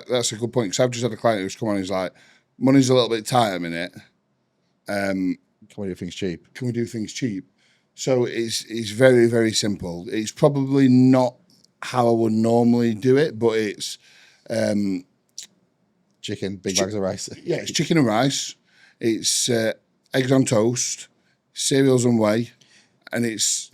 that's a good point, because I've just had a client who's come on. He's like, money's a little bit tight a minute. Can we do things cheap? Can we do things cheap? So it's very, very simple. It's probably not how I would normally do it, but it's chicken, big bags of rice. Yeah, it's chicken and rice. It's eggs on toast, cereals and whey, and it's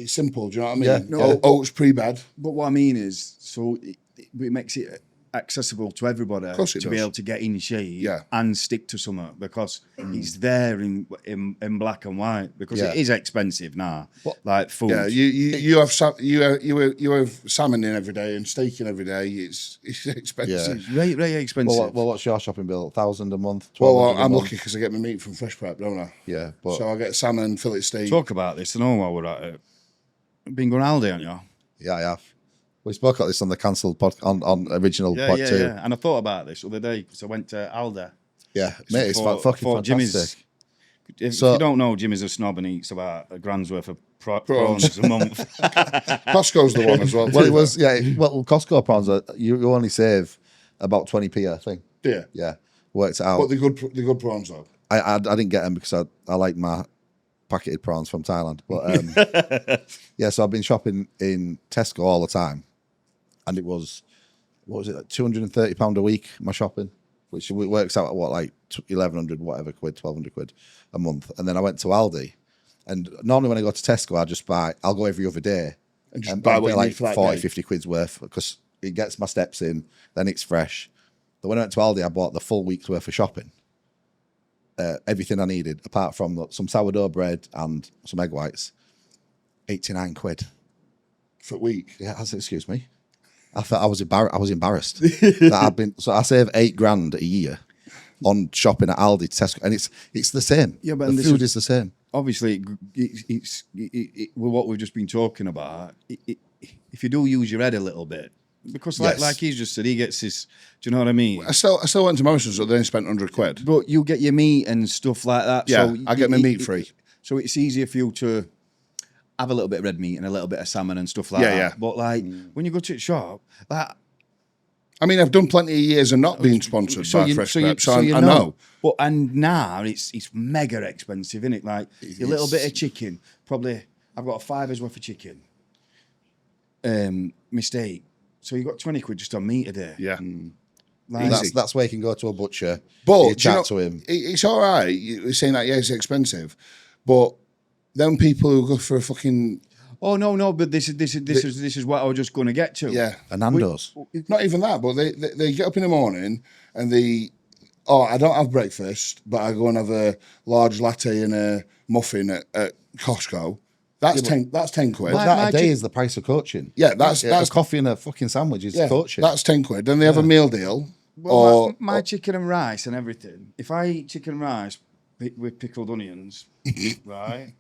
simple. Do you know what I mean? Yeah. No, Oats pre-bed. But what I mean is, so it makes it accessible to everybody to be able to get in shape and stick to something, because it's there in black and white, because it is expensive now, like food. Yeah, you have salmon in every day and steak in every day. It's expensive. Yeah. It's very expensive. Well, what's your shopping bill? 1,000 a month? Well, I'm lucky because I get my meat from Fresh Prep, don't I? Yeah. So I get salmon, fillet steak. Talk about this. I know while we're at it. Been going Aldi, haven't you? Yeah, I have. We spoke about this on the cancelled podcast, on original pod 2. Yeah. And I thought about this the other day because I went to Aldi. Yeah, mate, it's fucking fantastic. Jimmy's, if you don't know, Jimmy's a snob and eats about a grand's worth of prawns a month. Costco's the one as well. Well, it was, well, Costco prawns, you only save about 20p, I think. Yeah. Yeah, worked it out. But the good prawns, though. I didn't get them because I like my packeted prawns from Thailand. But yeah, so I've been shopping in Tesco all the time. And it was, what was it, like £230 a week, my shopping, which works out at what, like 1,100 whatever quid, 1,200 quid a month. And then I went to Aldi, and normally when I go to Tesco, I'll go every other day and just buy what you like need for that 40, day. 50 quid's worth, because it gets my steps in, then it's fresh. But when I went to Aldi, I bought the full week's worth of shopping. Everything I needed, apart from some sourdough bread and some egg whites, 89 quid. For a week? Yeah, excuse me. I thought I was embarrassed that I've been. So I save $8,000 a year on shopping at Aldi, Tesco, and it's the same. Yeah, but the food is the same. Obviously, it's with what we've just been talking about. If you do use your head a little bit, because like he's just said, he gets his. Do you know what I mean? I still went to Morrison's, so they spent 100 quid. But you get your meat and stuff like that. Yeah, so I get my meat free. So it's easier for you to have a little bit of red meat and a little bit of salmon and stuff like that. Yeah. But like when you go to the shop, I mean, I've done plenty of years of not being sponsored by Fresh Prep, so I know. But and now it's mega expensive, isn't it? Like a little bit of chicken, probably I've got a $5 worth of chicken. Mistake. So you got 20 quid just on meat a day. Yeah. Like, that's where you can go to a butcher. But you chat to him. It's all right. You're saying that it's expensive, but them people who go for a fucking no, but this is what I was just going to get to. Yeah, and Nando's. Not even that, but they get up in the morning and I don't have breakfast, but I go and have a large latte and a muffin at Costco. That's 10 quid. That a day is the price of coaching. Yeah, that's a coffee and a fucking sandwich is coaching. That's 10 quid. Then they have a meal deal. Well, my chicken and rice and everything. If I eat chicken and rice with pickled onions, right?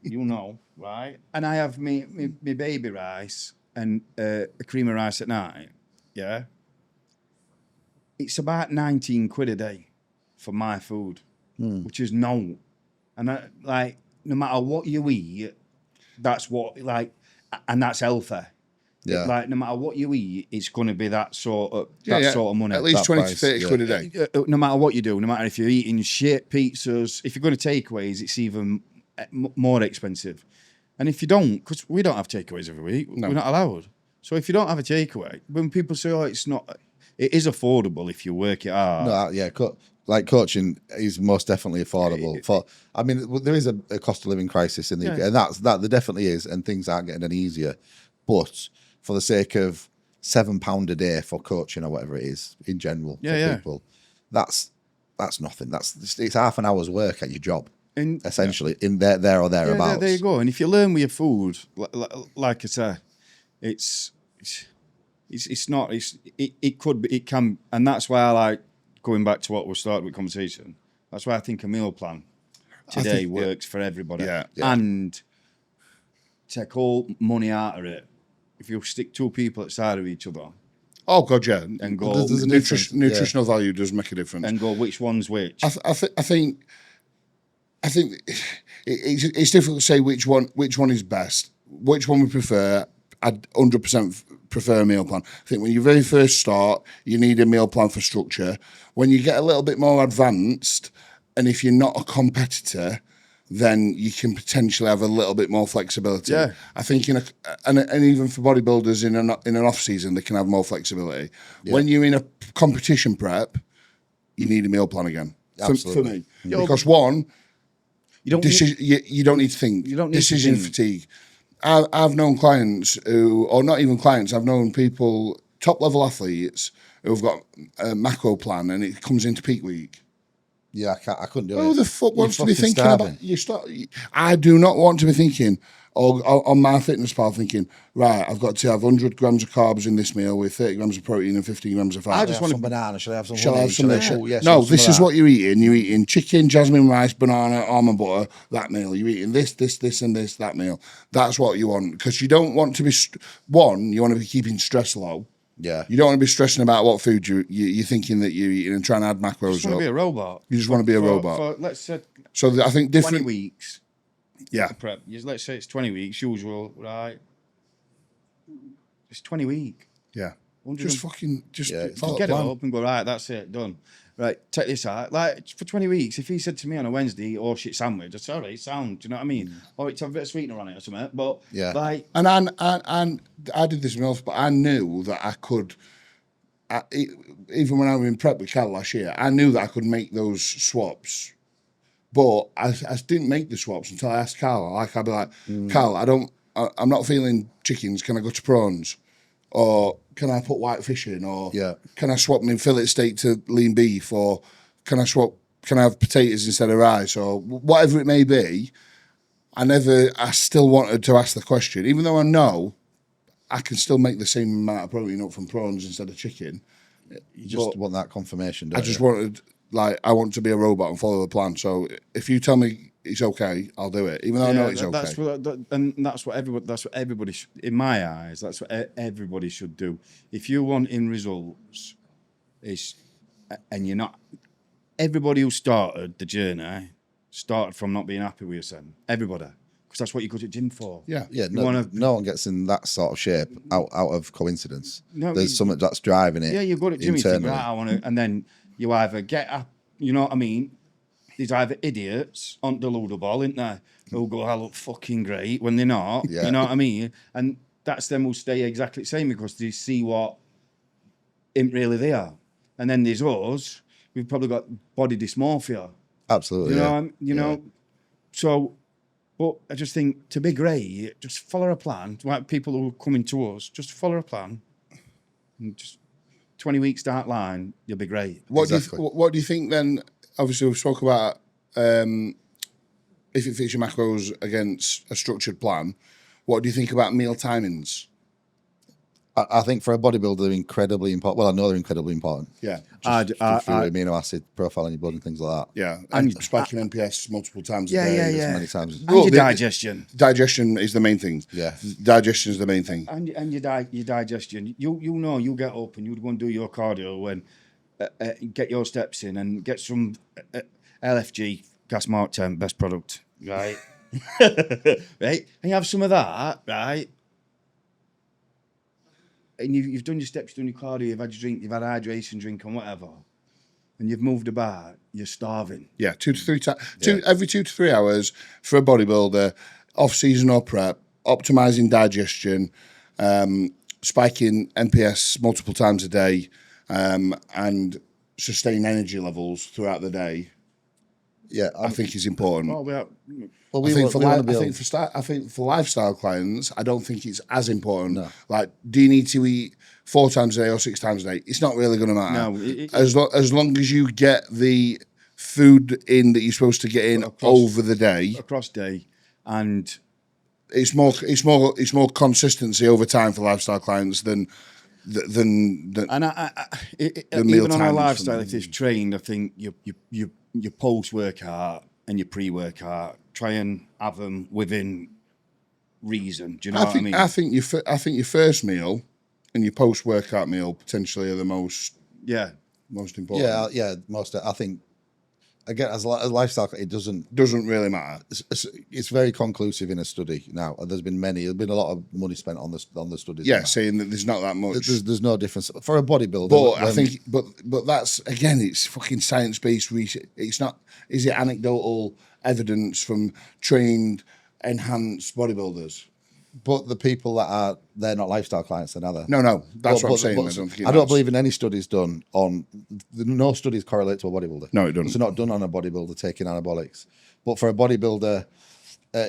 Right? And I have me baby rice and a cream of rice at night, yeah? It's about 19 quid a day for my food, which is no. And no matter what you eat, that's what, and that's healthy. Yeah. Like, no matter what you eat, it's going to be that sort of money. At least 20 to 30 quid a day. No matter what you do, no matter if you're eating shit, pizzas, if you're going to takeaways, it's even more expensive. And if you don't, because we don't have takeaways every week, we're not allowed. So if you don't have a takeaway, when people say, it is affordable if you work it hard. No, yeah, like coaching is most definitely affordable. There is a cost of living crisis in the UK, and that there definitely is, and things aren't getting any easier. But for the sake of £7 a day for coaching or whatever it is in general for people, that's nothing. It's half an hour's work at your job, essentially in there or thereabouts. Yeah, there you go. And if you learn with your food, like I say, it can, and that's why I like going back to what we started with conversation. That's why I think a meal plan today works for everybody. Yeah. And take all money out of it. If you stick two people outside of each other. Oh God, yeah. And go, there's a nutritional value does make a difference. And go, which one's which? I think it's difficult to say which one is best. Which one we prefer. I'd 100% prefer a meal plan. I think when you very first start, you need a meal plan for structure. When you get a little bit more advanced, and if you're not a competitor, then you can potentially have a little bit more flexibility. Yeah. I think and even for bodybuilders in an off season, they can have more flexibility. Yeah. When you're in a competition prep, you need a meal plan again. For me, because one, you don't need to think. You don't need decision fatigue. I've known clients who, or not even clients, I've known people, top level athletes who've got a macro plan and it comes into peak week. Yeah, I couldn't do it. Who the fuck wants to be thinking about you? I do not want to be thinking, or on my fitness pal thinking, right, I've got to have 100 grams of carbs in this meal with 30 grams of protein and 15 grams of fat. I just want some banana. Shall I have some? Shall I have some? No, this is what you're eating. You're eating chicken, jasmine rice, banana, almond butter. That meal. You're eating this, and this. That meal. That's what you want, because you don't want to be you want to be keeping stress low. Yeah, you don't want to be stressing about what food you're thinking that you're eating and trying to add macros. You just want to be a robot. You just want to be a robot. For, let's say, so I think different 20 weeks. Yeah, prep. Let's say it's 20 weeks usual, right? It's 20 weeks. Yeah, just get it plan. up and go, right, that's it, done. Right, take this out. Like, for 20 weeks, if he said to me on a Wednesday, oh shit sandwich, I'd say, all right, sound, do you know what I mean? Or it's have a bit of sweetener on it or something. But yeah, like, and I did this myself, but I knew that I could. Even when I was in prep with Cal last year, I knew that I could make those swaps. But I didn't make the swaps until I asked Carl. Like, I'd be like, Carl, I'm not feeling chickens. Can I go to prawns? Or can I put white fish in? Or can I swap my fillet steak to lean beef? Or can I have potatoes instead of rice? Or whatever it may be. I still wanted to ask the question. Even though I know I can still make the same amount of protein up from prawns instead of chicken. You just want that confirmation, don't you? I just wanted... Like, I want to be a robot and follow the plan. So if you tell me it's okay, I'll do it, even though I know it's okay. That's what everybody. In my eyes, that's what everybody should do. If you want in results, and you're not. Everybody who started the journey started from not being happy with yourself. Everybody, because that's what you go to gym for. Yeah. No one gets in that sort of shape out of coincidence. No, there's something that's driving it. Yeah, you go to gym. You think, right, I want to, and then. You either get up, you know what I mean? There's either idiots on the delusional, isn't there? Who'll go, I look fucking great when they're not. Yeah. You know what I mean? And that's them who stay exactly the same because they see what ain't really there. And then there's us, we've probably got body dysmorphia. Absolutely. You know. So, but I just think to be great, just follow a plan. Like people who are coming to us, just follow a plan. And just 20 weeks start line, you'll be great. What do you think then? Obviously, we've spoke about if it fits your macros against a structured plan. What do you think about meal timings? I think for a bodybuilder, they're incredibly important. Well, I know they're incredibly important. Yeah. Just through amino acid profile in your blood and things like that. Yeah. And spiking MPS multiple times a day. Yeah. Many times. And your digestion. Digestion is the main thing. Yeah. Digestion is the main thing. And your digestion. You get up and you go and do your cardio and get your steps in and get some LFG, gas mark 10, best product, right? Right? And you have some of that, right? And you've done your steps, you've done your cardio, you've had your drink, you've had a hydration drink and whatever, and you've moved about, you're starving. Yeah, 2 to 3 times. Every 2 to 3 hours for a bodybuilder, off-season or prep, optimizing digestion, spiking MPS multiple times a day, and sustain energy levels throughout the day. Yeah, I think is important. I think for lifestyle clients, I don't think it's as important. No. Like, do you need to eat 4 times a day or 6 times a day? It's not really going to matter. No, as long as you get the food in that you're supposed to get in over the day, across day, and it's more consistency over time for lifestyle clients than and even on a lifestyle, if it's trained, I think your post-workout and your pre-workout, try and have them within reason. Do you know what I mean? I think your first meal and your post-workout meal potentially are the most important. Most. I think again, as a lifestyle, it doesn't really matter. It's very conclusive in a study now. There's been a lot of money spent on the studies. Yeah, saying that there's not that much. There's no difference for a bodybuilder. But I think, but that's again, it's fucking science-based research. It's not. Is it anecdotal evidence from trained, enhanced bodybuilders? But the people they're not lifestyle clients, then are they? No, that's what I'm saying. I don't believe in any studies done on. No studies correlate to a bodybuilder. No, it doesn't. It's not done on a bodybuilder taking anabolics. But for a bodybuilder,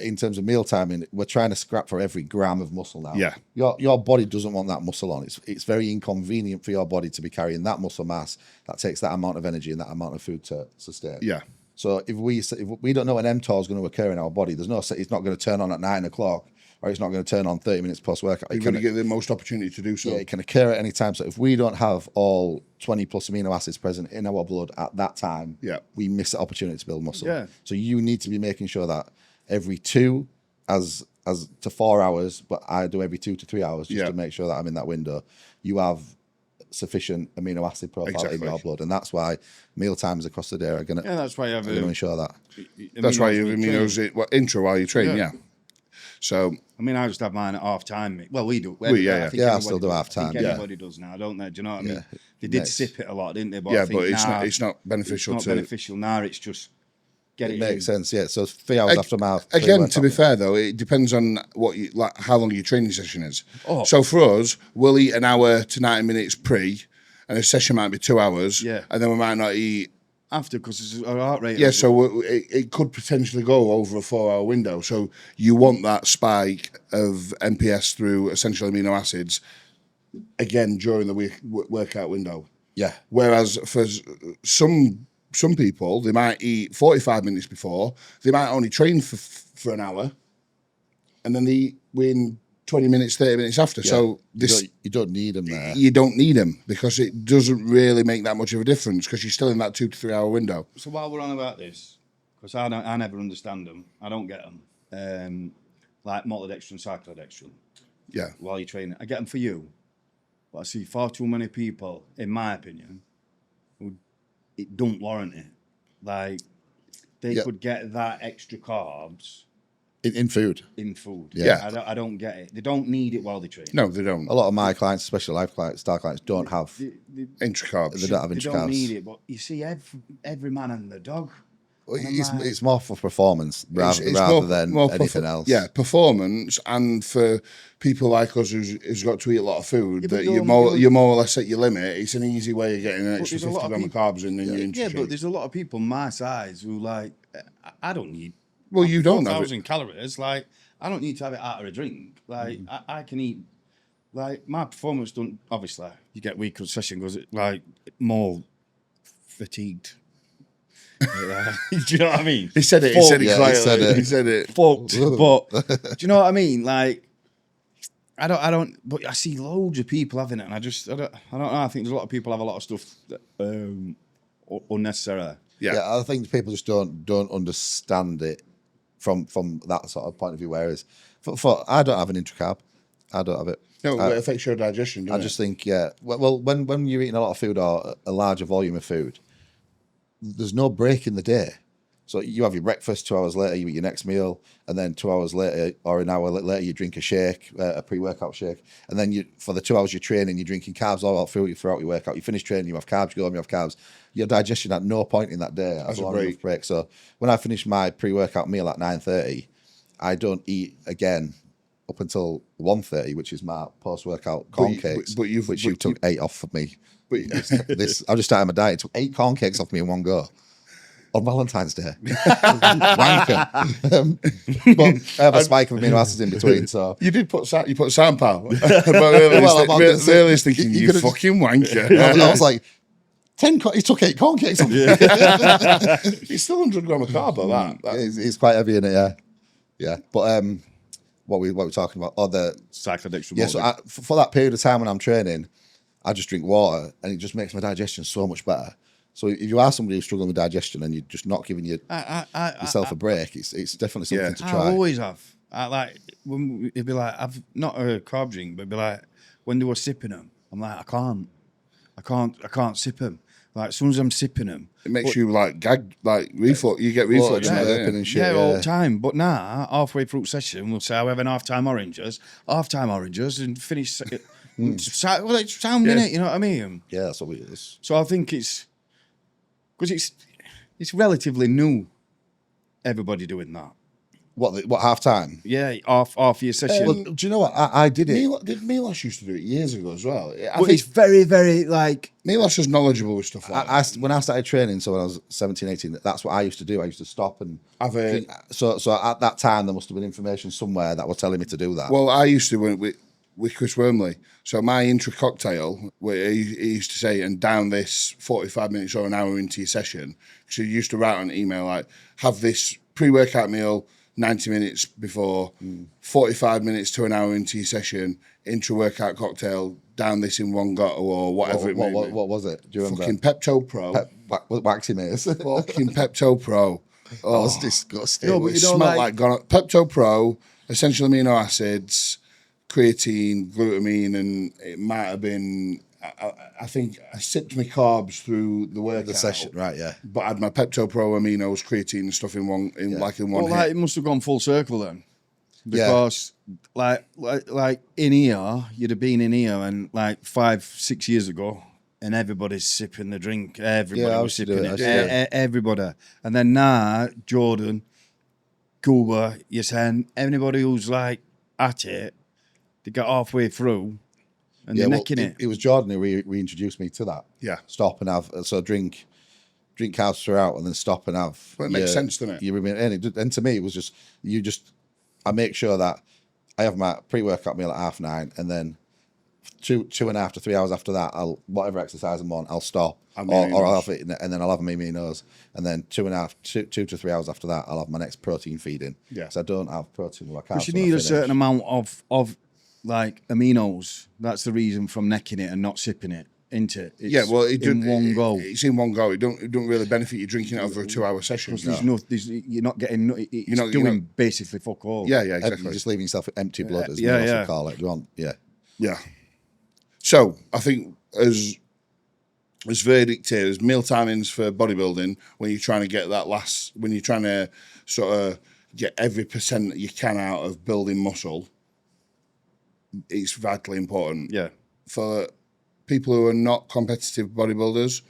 in terms of meal timing, we're trying to scrap for every gram of muscle now. Yeah. Your body doesn't want that muscle on. It's very inconvenient for your body to be carrying that muscle mass that takes that amount of energy and that amount of food to sustain. Yeah. So if we don't know when mTOR is going to occur in our body, it's not going to turn on at 9 o'clock. Or it's not going to turn on 30 minutes post-workout. You're going to get the most opportunity to do so. Yeah, it can occur at any time. So if we don't have all 20 plus amino acids present in our blood at that time, we miss the opportunity to build muscle. Yeah. So you need to be making sure that every 2 as to 4 hours, but I do every 2 to 3 hours just to make sure that I'm in that window, you have sufficient amino acid profile in your blood. And that's why meal times across the day are going to that's why you have ensure that. That's why you have aminos intra while you train, So I mean, I just have mine at half time. Well, we do. I still do half time. Everybody does now, don't they? Do you know what I mean? They did sip it a lot, didn't they? But but it's not beneficial. It's not beneficial now. It's just get it. Makes sense. Yeah. So 3 hours after my again, to be fair though, it depends on what you like, how long your training session is. So for us, we'll eat an hour to 90 minutes pre, and a session might be 2 hours. Yeah. And then we might not eat after because our heart rate. Yeah, so it could potentially go over a 4-hour window. So you want that spike of MPS through essential amino acids again during the workout window. Yeah. Whereas for some people, they might eat 45 minutes before. They might only train for an hour, and then they eat within 20 minutes, 30 minutes after. Yeah. So you don't need them there. You don't need them because it doesn't really make that much of a difference because you're still in that 2 to 3 hour window. So while we're on about this, because I never understand them, I don't get them. Like maltodextrin, cyclodextrin. Yeah. While you're training, I get them for you, but I see far too many people, in my opinion, who it don't warrant it. Like they could get that extra carbs. In food. In food. Yeah. I don't get it. They don't need it while they train. No, they don't. A lot of my clients, especially star clients, don't have intra-carbs. They don't have intra-carbs. They don't need it, but you see every man and the dog. Well, it's more for performance rather than anything else. Yeah, performance, and for people like us who's got to eat a lot of food, that you're more or less at your limit. It's an easy way of getting an extra 50 grams of carbs in your intra. Yeah, but there's a lot of people my size who like, I don't need. Well, you don't have 4,000 calories. Like, I don't need to have it out of a drink. Like, I can eat. Like, my performance don't. Obviously, you get weaker session because it like more fatigued. Do you know what I mean? He said it. He said it. Fucked. But do you know what I mean? Like, I don't. But I see loads of people having it, and I don't know. I think there's a lot of people have a lot of stuff that, unnecessary. Yeah, I think people just don't understand it from that sort of point of view. Whereas, for I don't have an intracarb. I don't have it. No, it affects your digestion. Doesn't I just think, well, when you're eating a lot of food or a larger volume of food, there's no break in the day. So you have your breakfast, 2 hours later you eat your next meal, and then 2 hours later or an hour later you drink a shake, a pre-workout shake, and then for the 2 hours you're training, you're drinking carbs all throughout your workout. You finish training, you have carbs, you go home, you have carbs. Your digestion at no point in that day has a long enough break. So when I finish my pre-workout meal at 9:30, I don't eat again up until 1:30, which is my post-workout corn cakes, which you took 8 off of me. I just started my diet. It took 8 corn cakes off me in one go on Valentine's Day. Wanker. But I have a spike of amino acids in between. So you did put Sam pal. But really thinking you fucking wanker. I was like, he took 8 corn cakes off me. It's still 100 grams of carb, that. It's quite heavy in it, yeah. But what we were talking about, the cyclodextrin. Yeah, so for that period of time when I'm training, I just drink water, and it just makes my digestion so much better. So if you are somebody who's struggling with digestion and you're just not giving yourself a break, it's definitely something to try. I always have. It'd be like, I've not a carb drink, but it'd be like when they were sipping them, I'm like, I can't sip them. Like, as soon as I'm sipping them, it makes you like gag, like reflux. You get reflux. And shit, all the time. But now, halfway through session, we'll say, I'm having half-time oranges, and finish. Well, it's sound, innit? You know what I mean? Yeah, that's what it is. So I think it's because it's relatively new. Everybody doing that. What half time? Yeah, half your session. Well, do you know what? I did it. Did Milos used to do it years ago as well? But it's very, very like. Milos is knowledgeable with stuff like that. When I started training, so when I was 17, 18, that's what I used to do. I used to stop and drink. So at that time, there must have been information somewhere that was telling me to do that. Well, I used to with Chris Wormley. So my intra-cocktail, where he used to say, and down this 45 minutes or an hour into your session, so he used to write on an email like, have this pre-workout meal 90 minutes before, 45 minutes to an hour into your session, intra-workout cocktail, down this in one go or whatever it may be. What was it? Do you remember? Fucking Pepto Pro. Waxy Maze. Fucking Pepto Pro. That was disgusting. No, but it smelled like Pepto Pro, essential amino acids, creatine, glutamine, and it might have been. I think I sipped my carbs through the workout. The session, right? Yeah. But I had my Pepto Pro aminos, creatine, and stuff in one hit. Like, it must have gone full circle then, because like in here, you'd have been in here, and like 5-6 years ago, and everybody's sipping the drink. Everybody was sipping it. Everybody, and then now Jordan, Cuba, you're saying anybody who's like at it, they get halfway through. And they're necking it. It was Jordan who reintroduced me to that. Yeah. Stop and have, so drink carbs throughout and then stop and have. Well, it makes sense, doesn't it? And to me, it was just, I make sure that I have my pre-workout meal at 9:30 and then 2.5 to 3 hours after that, whatever exercise I'm on, I'll stop. Or I'll have it, and then I'll have my aminos. And then 2 to 3 hours after that, I'll have my next protein feed in. Yeah. So I don't have protein or carbs. Because you need a certain amount of like aminos. That's the reason from necking it and not sipping it into it. It's in one go. It's in one go. It don't really benefit you drinking it over a 2-hour session. You're not getting. It's doing basically fuck all. Yeah, exactly. You're just leaving yourself empty blood, as we also call it. Yeah. So I think as verdict here, as meal timings for bodybuilding, when you're trying to get when you're trying to sort of get every percent that you can out of building muscle, it's vitally important. Yeah. For people who are not competitive bodybuilders,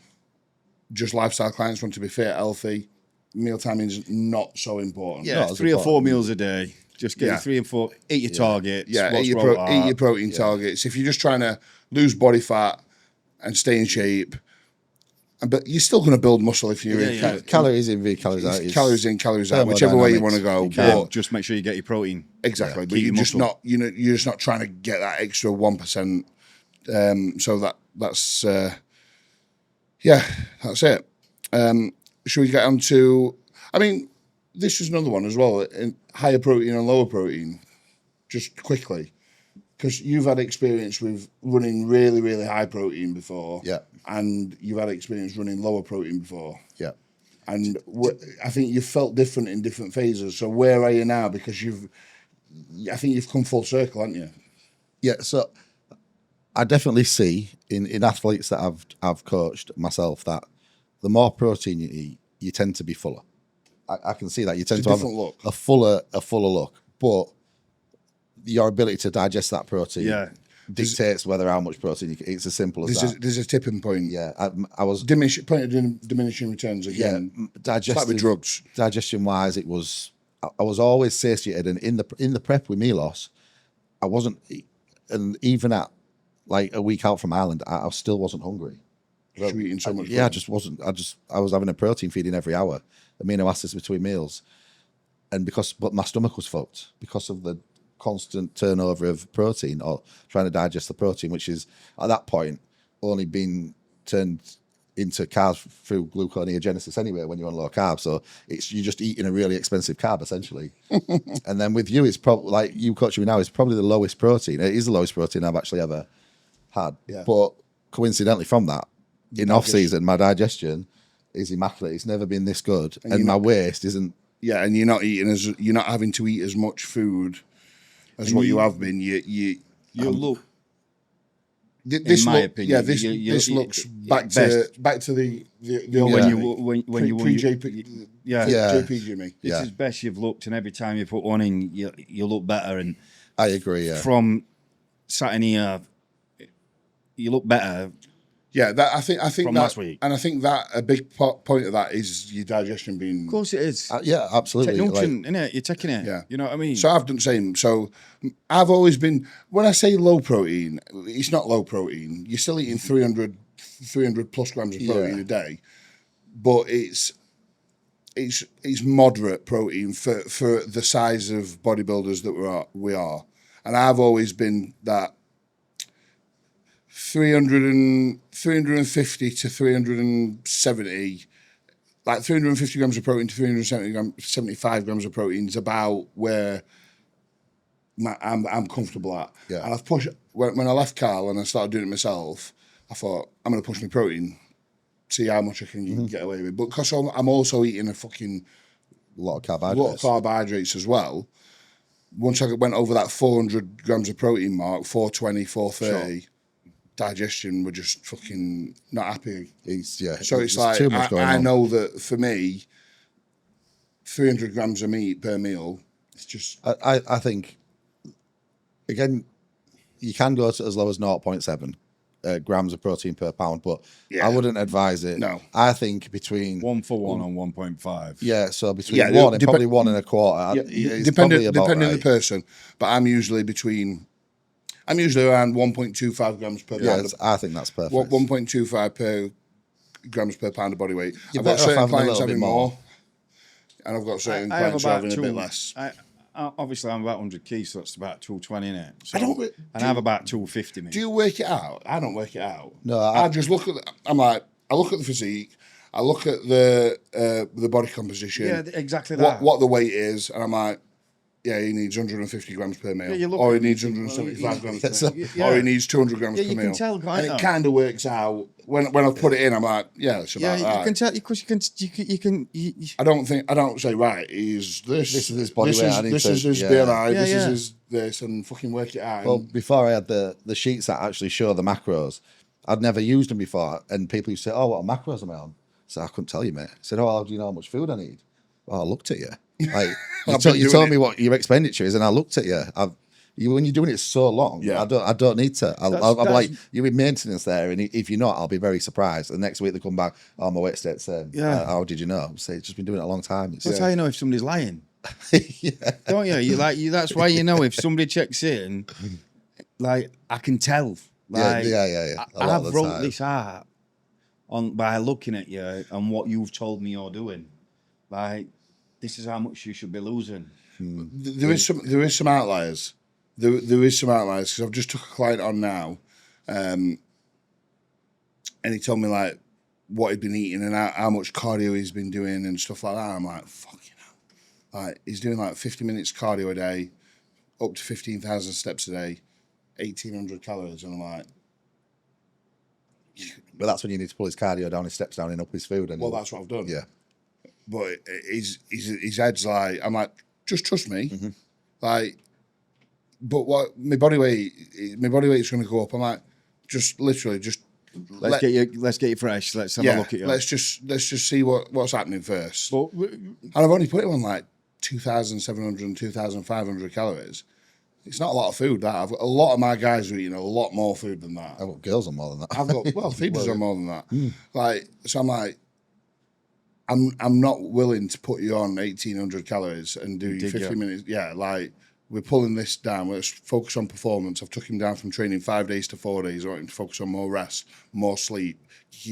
just lifestyle clients want to be fit, healthy, meal timing is not so important. Yeah, 3 or 4 meals a day. Just get your 3 and 4, eat your targets. Yeah, eat your protein targets. If you're just trying to lose body fat and stay in shape, but you're still going to build muscle if you're in calories in, calories out. Calories in, calories out, whichever way you want to go. But just make sure you get your protein. Exactly, but you're just not, you're just not trying to get that extra 1%. So that's that's it. Should we get on to? I mean, this is another one as well. In higher protein and lower protein, just quickly, because you've had experience with running really, really high protein before. Yeah. And you've had experience running lower protein before. Yeah. And I think you've felt different in different phases. So where are you now? Because I think you've come full circle, haven't you? Yeah. So I definitely see in athletes that I've coached myself that the more protein you eat, you tend to be fuller. I can see that you tend to have a fuller look, but your ability to digest that protein dictates how much protein you can. It's as simple as that. There's a tipping point. Yeah, I was point of diminishing returns again. Yeah, it's like with drugs. Digestion wise, I was always satiated, and in the prep with Milos, I wasn't, and even at like a week out from Ireland, I still wasn't hungry. Eating so much. Yeah, I just wasn't. I was having a protein feeding every hour, amino acids between meals, but my stomach was fucked because of the constant turnover of protein or trying to digest the protein, which is at that point only being turned into carbs through gluconeogenesis anyway when you're on low carb. So you're just eating a really expensive carb essentially. And then with you, it's probably like you coaching me now, it's probably the lowest protein. It is the lowest protein I've actually ever had. Yeah. But coincidentally from that, in off season, my digestion is immaculate. It's never been this good, and my waist isn't. Yeah, and you're not having to eat as much food as what you have been. You This in my opinion. This looks back to the old when you pre-JP JP Jimmy. This is best you've looked, and every time you put one in, you look better. And I agree. Yeah. From sat in here, you look better. Yeah, that I think from that, last week. And I think that a big point of that is your digestion being. Of course, it is. Yeah, absolutely. Take nutrient, innit? You're taking it. Yeah, you know what I mean. So I've done the same. So I've always been, when I say low protein, it's not low protein. You're still eating 300 plus grams of protein a day, but it's moderate protein for the size of bodybuilders that we are. And I've always been that 350 to 370, like 350 grams of protein to 375 grams of protein is about where I'm comfortable at. Yeah. And I've pushed, when I left Carl and I started doing it myself, I thought, I'm going to push my protein, see how much I can get away with. But because I'm also eating a fucking lot of carbohydrates as well, once I went over that 400 grams of protein mark, 420, 430, sure, digestion were just fucking not happy. So it's like, too much going on. I know that for me, 300 grams of meat per meal, it's just... I think, again, you can go to as low as 0.7 grams of protein per pound, but I wouldn't advise it. No. I think between... 1 for 1 on 1.5. Yeah, so between 1 and probably 1 1/4. Yeah, depending on the person, but I'm usually around 1.25 grams per pound. Yeah, I think that's perfect. 1.25 grams per pound of body weight. You're I've got certain having clients having more, and I've got certain clients having a bit less. Obviously, I'm about 100 kg, so that's about 220, innit? So, I have about 250. Mate. Do you work it out? I don't work it out. No, I just look at. I look at the physique. I look at the body composition. Yeah, exactly that. What the weight is, and I'm like, yeah, he needs 150 grams per meal, or he needs 175 grams per meal, or he needs 200 grams per meal. You can tell, and it kind of works out. When I've put it in, I'm like, yeah, it's about right. You can tell, because you can. I don't say, right, he's this. This is his body weight. This is his BMI. This is his this, and fucking work it out. Well, before I had the sheets that actually show the macros, I'd never used them before, and people used to say, "Oh, what macros am I on?" So I couldn't tell you, mate. I said, "Oh, do you know how much food I need?" Oh, I looked at you. Like you told me what your expenditure is, and I looked at you. When you're doing it so long, I don't need to. I'm like, you're in maintenance there, and if you're not, I'll be very surprised. The next week they come back, oh, my weight stays the same. How did you know? Say, it's just been doing it a long time. That's how you know if somebody's lying. Yeah. Don't you? That's why you know if somebody checks in. Like, I can tell. Like, I've wrote this out by looking at you and what you've told me you're doing. Like, this is how much you should be losing. There is some outliers. There is some outliers, because I've just took a client on now, and he told me like what he'd been eating and how much cardio he's been doing and stuff like that. I'm like, fucking hell. Like, he's doing like 50 minutes cardio a day, up to 15,000 steps a day, 1,800 calories, and I'm like, but that's when you need to pull his cardio down, his steps down, and up his food. And that's what I've done. Yeah. But his head's like, I'm like, just trust me. Mm-hmm. Like, but what my body weight's going to go up. I'm like, just literally, just let's get you fresh. Let's have a look at you. Let's just see what's happening first. And I've only put him on like 2,700 and 2,500 calories. It's not a lot of food. That a lot of my guys are eating a lot more food than that. I've got girls on more than that. I've got females on more than that. Like, so I'm like, I'm not willing to put you on 1,800 calories and do 50 minutes. Yeah, like, we're pulling this down. Let's focus on performance. I've took him down from training 5 days to 4 days. I want him to focus on more rest, more sleep.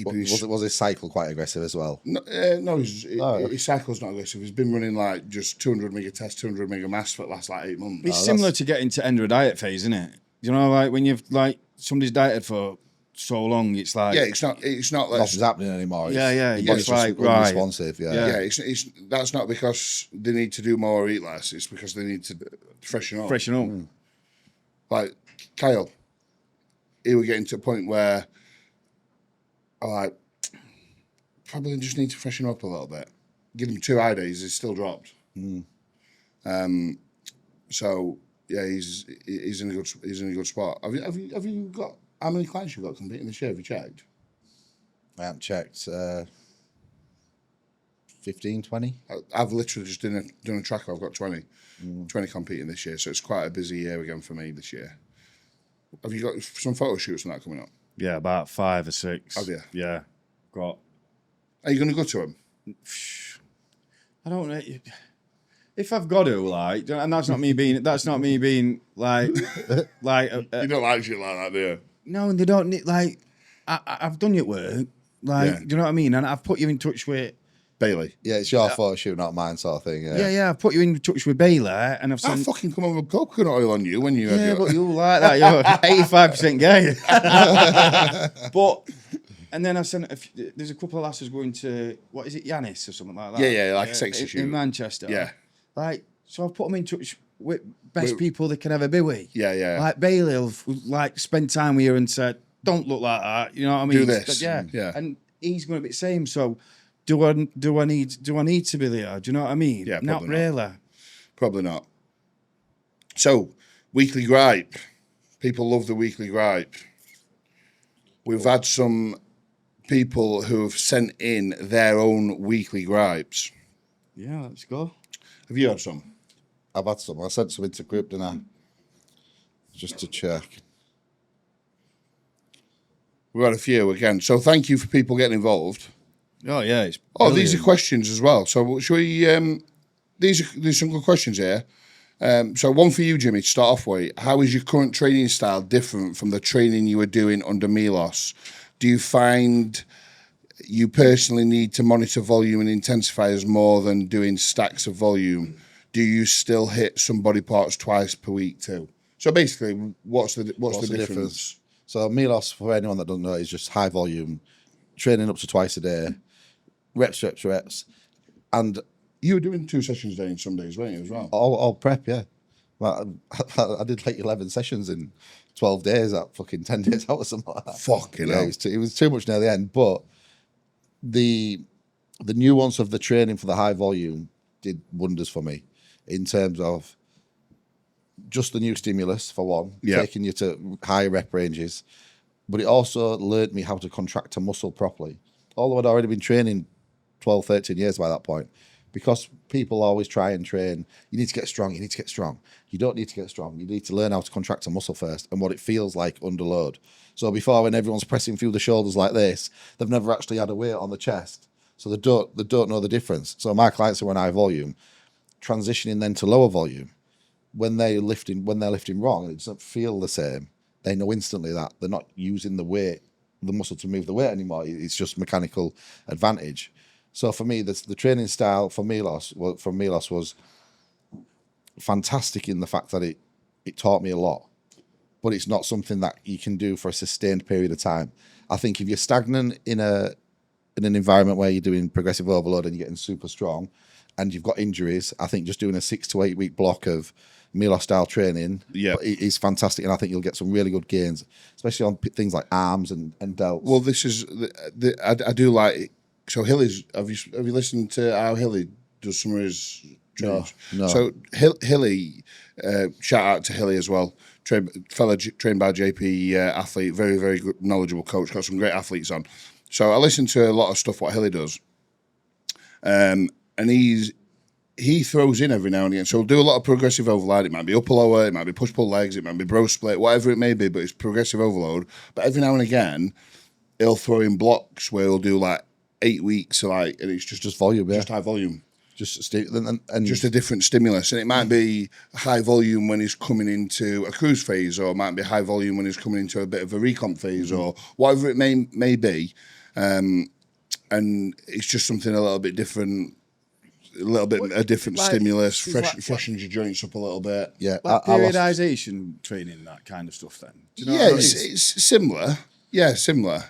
Was his cycle quite aggressive as well? No, his cycle's not aggressive. He's been running like just 200 mega test, 200 mega mass for the last like 8 months. It's similar to getting to end of a diet phase, isn't it? You know, like when you've like somebody's dieted for so long, it's like it's not like nothing's happening anymore. It's like unresponsive. It's that's not because they need to do more or eat less. It's because they need to freshen up. Like Kyle, he was getting to a point where I like probably just need to freshen up a little bit. Give him 2 eye days, he's still dropped. So yeah, he's in a good spot. Have you got How many clients you got competing this year? Have you checked? I haven't checked. 15, 20. I've literally just done a tracker. I've got 20 competing this year, so it's quite a busy year again for me this year. Have you got some photo shoots and that coming up? Yeah, about 5 or 6. Have you? Yeah, got. Are you going to go to them? I don't know. If I've got to, like, and that's not me being like, like. You don't like shit like that, do you? No, and they don't need, like, I've done your work, like, do you know what I mean? And I've put you in touch with Bailey. Yeah, it's your photo shoot, not mine, sort of thing. Yeah, I've put you in touch with Bailey, and I've I sent. fucking come over with coconut oil on you when you had your... but you like that. You're 85% gay. But, and then I sent, there's a couple of lasses going to, what is it, Yanis or something like that? Yeah, like a sexy shoot. In Manchester. Yeah. Like, so I've put them in touch with best people they can ever be with. Yeah. Like Bailey will, like, spend time with you and said, don't look like that. You know what I mean? Do this. Yeah. And he's going to be the same. So, do I need to be there? Do you know what I mean? Yeah, not really. Probably not. So, weekly gripe. People love the weekly gripe. We've had some people who have sent in their own weekly gripes. Yeah, let's go. Have you had some? I've had some. I sent some into group, didn't I? Just to check. We've had a few again. So thank you for people getting involved. Oh yeah, it's brilliant. These are questions as well. So should we? There's some good questions here. So one for you, Jimmy, to start off with. How is your current training style different from the training you were doing under Milos? Do you find you personally need to monitor volume and intensifiers more than doing stacks of volume? Do you still hit some body parts twice per week too? So basically, what's the difference? So Milos, for anyone that doesn't know, is just high volume, training up to twice a day, reps. And you were doing 2 sessions a day in some days, weren't you, as well? All prep, yeah. Well, I did like 11 sessions in 12 days at fucking 10 days out or something like that. Fucking hell. It was too much near the end. But the nuance of the training for the high volume did wonders for me in terms of just the new stimulus, for one, taking you to higher rep ranges. But it also learned me how to contract a muscle properly. Although I'd already been training 12, 13 years by that point. Because people always try and train, you need to get strong, you need to get strong. You don't need to get strong. You need to learn how to contract a muscle first and what it feels like under load. So before, when everyone's pressing through the shoulders like this, they've never actually had a weight on the chest. So they don't know the difference. So my clients who are in high volume, transitioning then to lower volume, when they're lifting wrong and it doesn't feel the same, they know instantly that they're not using the muscle to move the weight anymore. It's just mechanical advantage. So for me, the training style for Milos was fantastic in the fact that it taught me a lot, but it's not something that you can do for a sustained period of time. I think if you're stagnant in an environment where you're doing progressive overload and you're getting super strong and you've got injuries, I think just doing a 6 to 8 week block of Milos style training is fantastic, and I think you'll get some really good gains, especially on things like arms and delts. Well, this is I do like it. So Hilly's, have you listened to how Hilly does some of his trainings? No. So Hilly, shout out to Hilly as well. Fella trained by JP athlete, very, very good, knowledgeable coach, got some great athletes on. So I listen to a lot of stuff what Hilly does. And he throws in every now and again. So he'll do a lot of progressive overload. It might be upper lower, it might be push-pull legs, it might be bro split, whatever it may be, but it's progressive overload. But every now and again, he'll throw in blocks where he'll do like 8 weeks, and it's just volume, just high volume, and just a different stimulus. And it might be high volume when he's coming into a cruise phase, or it might be high volume when he's coming into a bit of a recomp phase, or whatever it may be. And it's just something a little bit different, a different stimulus, freshens your joints up a little bit. Yeah, like periodization training, that kind of stuff. Then, do you know it's similar. Yeah, similar.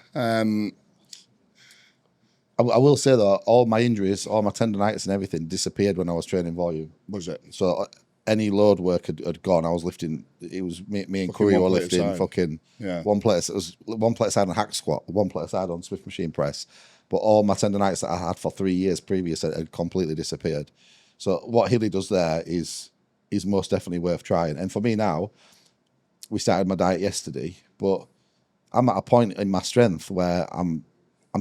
I will say though, all my injuries, all my tendonitis and everything disappeared when I was training volume. Was it? So any load work had gone. I was lifting. It was me and Curry were lifting one plate. It was one plate aside on hack squat, one plate aside on Swift machine press. But all my tendonitis that I had for 3 years previous had completely disappeared. So what Hilly does there is most definitely worth trying. And for me now, we started my diet yesterday, but I'm at a point in my strength where I'm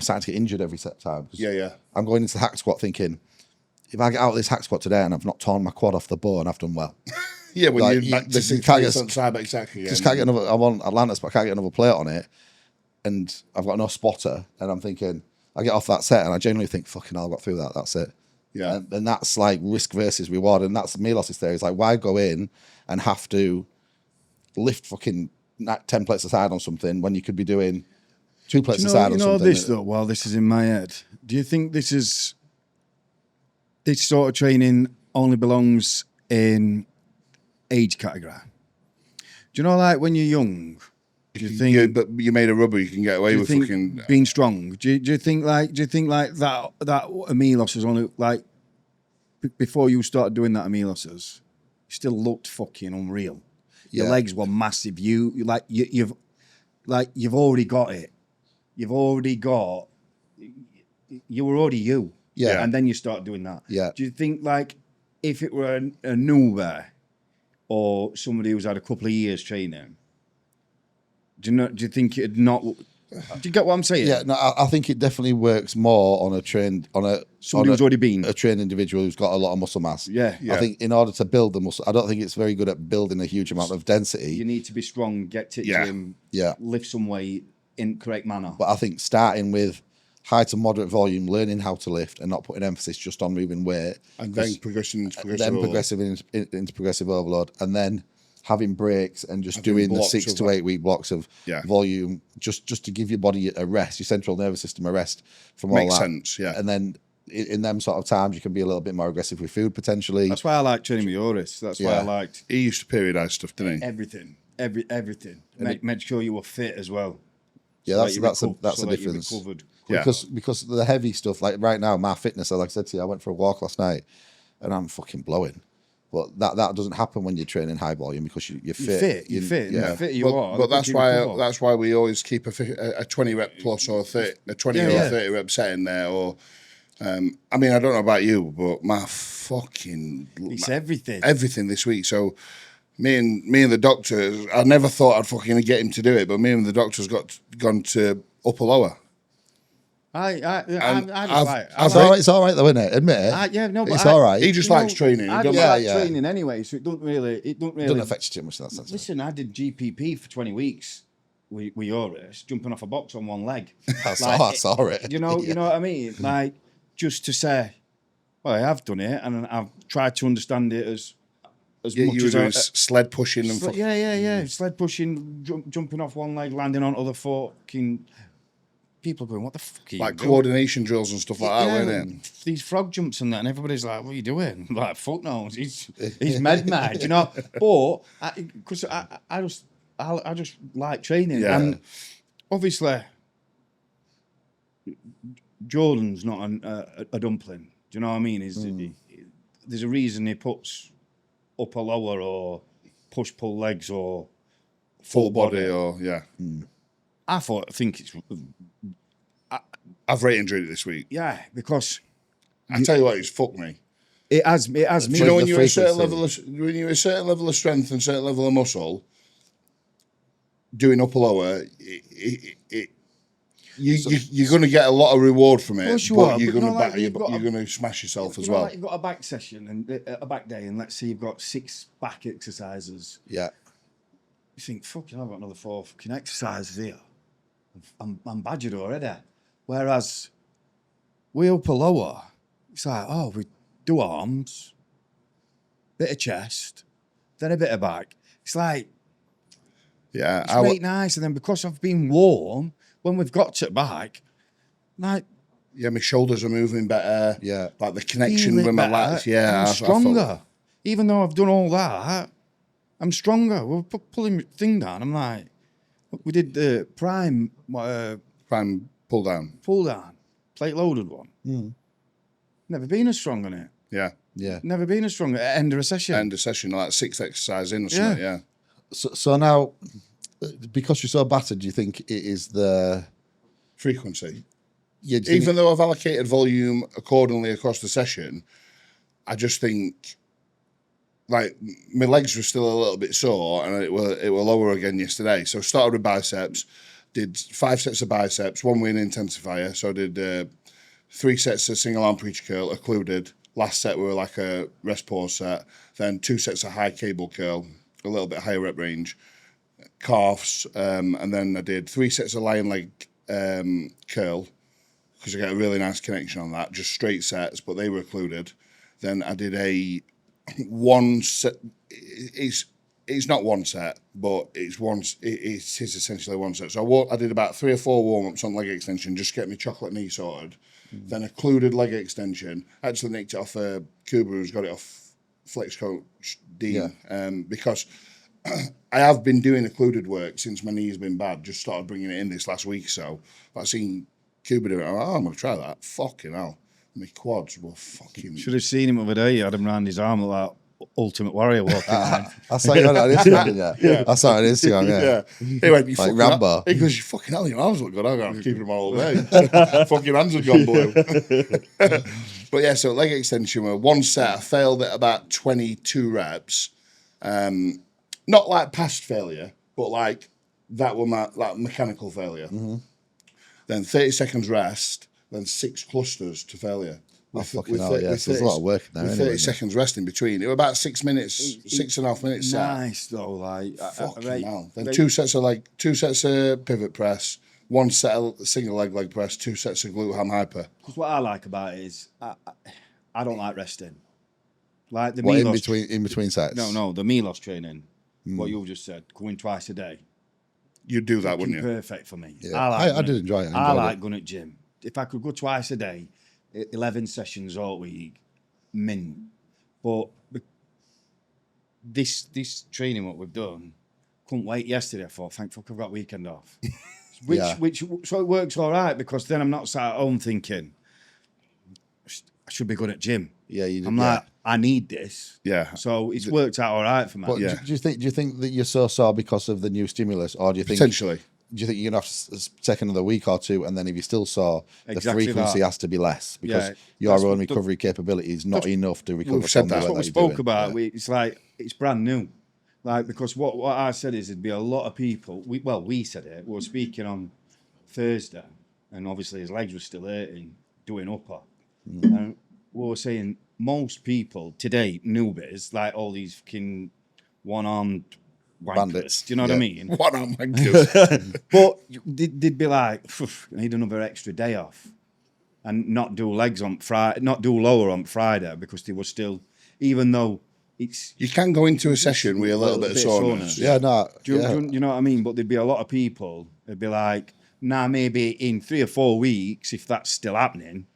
starting to get injured every set time. I'm going into the hack squat thinking, if I get out of this hack squat today and I've not torn my quad off the bone, I've done well. Yeah, when like, you're back to you can't get, exactly. Just can't get another. I'm on Atlantis, but I can't get another plate on it, and I've got no spotter, and I'm thinking, I get off that set, and I genuinely think, fucking hell, I got through that. That's it. Yeah, and that's like risk versus reward, and that's Milos's theory. It's like, why go in and have to lift fucking 10 plates aside on something when you could be doing 2 plates aside on something? This though, while this is in my head, do you think this sort of training only belongs in age category? Do you know, like when you're young, do you think? But you made a rubber, you can get away with fucking being strong. Do you think like that Milos was only like before you started doing that Milos's, you still looked fucking unreal. Your legs were massive. You've already got it. You were already you. Yeah. And then you start doing that. Yeah. Do you think like if it were a newbie or somebody who's had a couple of years training, do you think it'd not? Do you get what I'm saying? Yeah, no, I think it definitely works more on somebody who's already been a trained individual who's got a lot of muscle mass. Yeah. I think in order to build the muscle, I don't think it's very good at building a huge amount of density. You need to be strong, get to gym, lift some weight in correct manner. But I think starting with high to moderate volume, learning how to lift, and not putting emphasis just on moving weight, and then progressing into progressive overload, and then having breaks and just doing the 6 to 8 week blocks of volume, just to give your body a rest, your central nervous system a rest from all that. Makes sense, yeah. And then in them sort of times, you can be a little bit more aggressive with food potentially. That's why I like training with Oris. That's why I liked. He used to periodize stuff, didn't he? Everything. Make sure you were fit as well. Yeah, that's the difference. Because the heavy stuff, like right now, my fitness, like I said to you, I went for a walk last night and I'm fucking blowing. But that doesn't happen when you're training high volume because you're fit. You're fit. But that's why we always keep a 20 rep plus or a 20 or 30 rep set in there. Or I mean, I don't know about you, but my fucking it's everything this week. So me and the doctor, I never thought I'd fucking get him to do it, but me and the doctor's gone to upper lower. It's all right though, isn't it? Admit it. It's all right. He just likes training. I don't like training anyway, so it doesn't affect you too much in that sense. Listen, I did GPP for 20 weeks with Oris, jumping off a box on one leg. I saw it. You know what I mean? Like, just to say, well, I have done it, and I've tried to understand it as much you as were doing sled pushing and sled pushing, jumping off one leg, landing on other fucking. People going, what the fuck are you like doing? Coordination drills and stuff like that, weren't it? These frog jumps and that, and everybody's like, what are you doing? I'm like, fuck no, he's mad, you know. But because I just like training, and obviously Jordan's not a dumpling. Do you know what I mean? There's a reason he puts upper lower or push pull legs or full body or I think it's. I've rate injured it this week. Yeah, because I tell you what, it's fucked me. It has me. You know, when you're a certain level of strength and certain level of muscle, doing upper lower, you're going to get a lot of reward from it. But you're going to smash yourself as well. Like you've got a back session and a back day, and let's say you've got 6 back exercises. Yeah. You think, fucking, I've got another 4 fucking exercises here. I'm badgered already. Whereas we upper lower, it's like, we do arms, bit of chest, then a bit of back. It's like, it's very nice. And then because I've been warm, when we've got to back, like, my shoulders are moving better. Yeah, like the connection with my lats. Yeah, I'm stronger. Even though I've done all that, I'm stronger. We're pulling the thing down. I'm like, we did the prime pull down, plate loaded one. Never been as strong on it. Yeah. Never been as strong at end of a session. Like 6 exercises in or something. Yeah. So now, because you're so battered, do you think it is the frequency? Yeah. Even though I've allocated volume accordingly across the session, I just think. Like my legs were still a little bit sore, and it were lower again yesterday. So started with biceps, did 5 sets of biceps, 1 with an intensifier. So I did 3 sets of single arm preacher curl, occluded. Last set were like a rest pause set. Then 2 sets of high cable curl, a little bit higher rep range, calves, and then I did 3 sets of lion leg curl because I get a really nice connection on that. Just straight sets, but they were occluded. Then I did a 1 set. It's not 1 set, but it's essentially 1 set. So I did about 3 or 4 warm ups on leg extension, just to get my chocolate knee sorted. Then occluded leg extension. Actually nicked it off Cuba, who's got it off Flex Coach Dean, because I have been doing occluded work since my knee's been bad. Just started bringing it in this last week, so I've seen Cuba do it. I'm going to try that. Fucking hell. My quads were fucking... Should have seen him over there. You had him round his arm like Ultimate Warrior walking around. I saw you on Instagram, didn't you? Yeah. I saw it on Instagram, yeah. He went, you like fucking Rambo. He goes, you fucking hell, your arms look good. I'm going to keep them all day. Fucking hands have gone blue. But yeah, so leg extension were 1 set. I failed at about 22 reps. Not like past failure, but like that were my like mechanical failure. Mm-hmm. Then 30 seconds rest, then 6 clusters to failure. So there's a lot of work in there. With 30 seconds rest in between. It was about 6 minutes, 6.5 minutes set. Nice though, like Fucking hell. Then 2 sets of pivot press, 1 set of single leg press, 2 sets of glute ham hyper. Because what I like about it is I don't like resting. Like the in between sets? No, the Milos training. What you just said, going twice a day. You'd do that, wouldn't you? Perfect for me. Yeah. I did enjoy it. I like going at gym. If I could go twice a day, 11 sessions all week, mint. But this training, what we've done, couldn't wait yesterday. I thought, thank fuck I've got weekend off. So it works all right because then I'm not sat at home thinking, I should be good at gym. Yeah, you do. I'm like, I need this. Yeah. So it's worked out all right for me. But do you think that you're so sore because of the new stimulus, or do you think potentially? Do you think you're gonna have to take another week or 2, and then if you're still sore, Exactly the frequency has to be less because your own recovery capability is not enough to recover from the way That's what we that spoke about. It's like it's brand new. Like because what I said is there'd be a lot of people. We said it. We were speaking on Thursday, and obviously his legs were still hurting, doing upper. And we were saying most people today, newbies, like all these fucking one-armed wankers, bandits. do you know what I mean? One-armed wankers. But they'd be like, I need another extra day off, and not do legs on Friday, not do lower on Friday because they were still, even though it's. You can go into a session with a little bit of soreness. Yeah, no. Do you know what I mean? But there'd be a lot of people. It'd be like, maybe in 3 or 4 weeks, if that's still happening,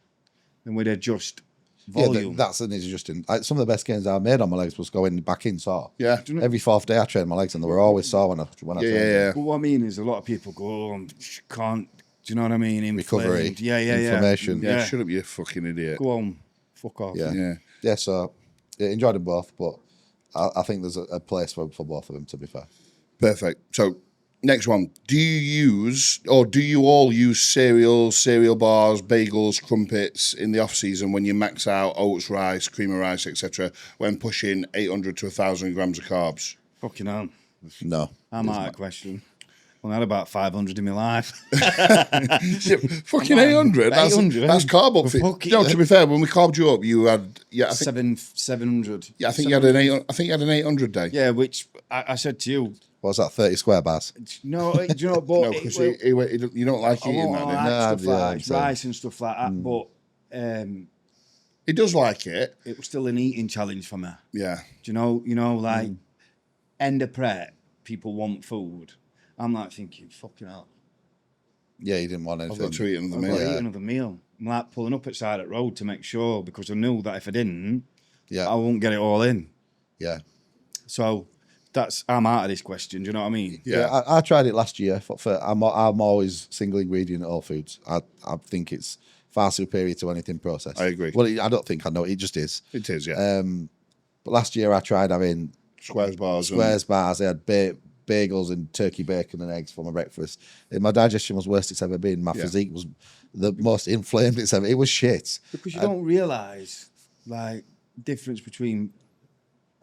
then we'd adjust. Volume. Yeah, that's an adjusting. Some of the best gains I made on my legs was going back in sore. Yeah. Every 4th day I trained my legs and they were always sore when I trained. Yeah. But what I mean is a lot of people go, can't, do you know what I mean? Recovery. Inflammation. Yeah, shut up, you fucking idiot. Go on, fuck off. Yeah, so enjoyed them both, but I think there's a place for both of them, to be fair. Perfect. So, next one. Do you all use cereal bars, bagels, crumpets in the off season when you max out oats, rice, cream of rice, etc. when pushing 800 to 1,000 grams of carbs? Fucking hell. No. I'm out of question. Well, I had about 500 in my life. Fucking 800. That's carb up. To be fair, when we carbed you up, you had 700. Yeah, I think you had an 800 day. Yeah, which I said to you. What was that, 30 square bars? No, do you know, but no, because you don't like eating that. Rice and stuff like that, but he does like it. It was still an eating challenge for me. Yeah. Do you know, like end of prep, people want food. I'm like thinking, fucking hell. Yeah, you didn't want anything. I've got to eat another meal. Eat another meal. I'm like pulling up at side at road to make sure because I knew that if I didn't, I won't get it all in. Yeah. So I'm out of this question. Do you know what I mean? Yeah, I tried it last year. I'm always single ingredient all foods. I think it's far superior to anything processed. I agree. Well, I don't think I know. It just is. It is, yeah. But last year I tried having squares bars. I had bagels and turkey bacon and eggs for my breakfast. My digestion was worst it's ever been. My physique was the most inflamed it's ever. It was shit. Because you don't realise like difference between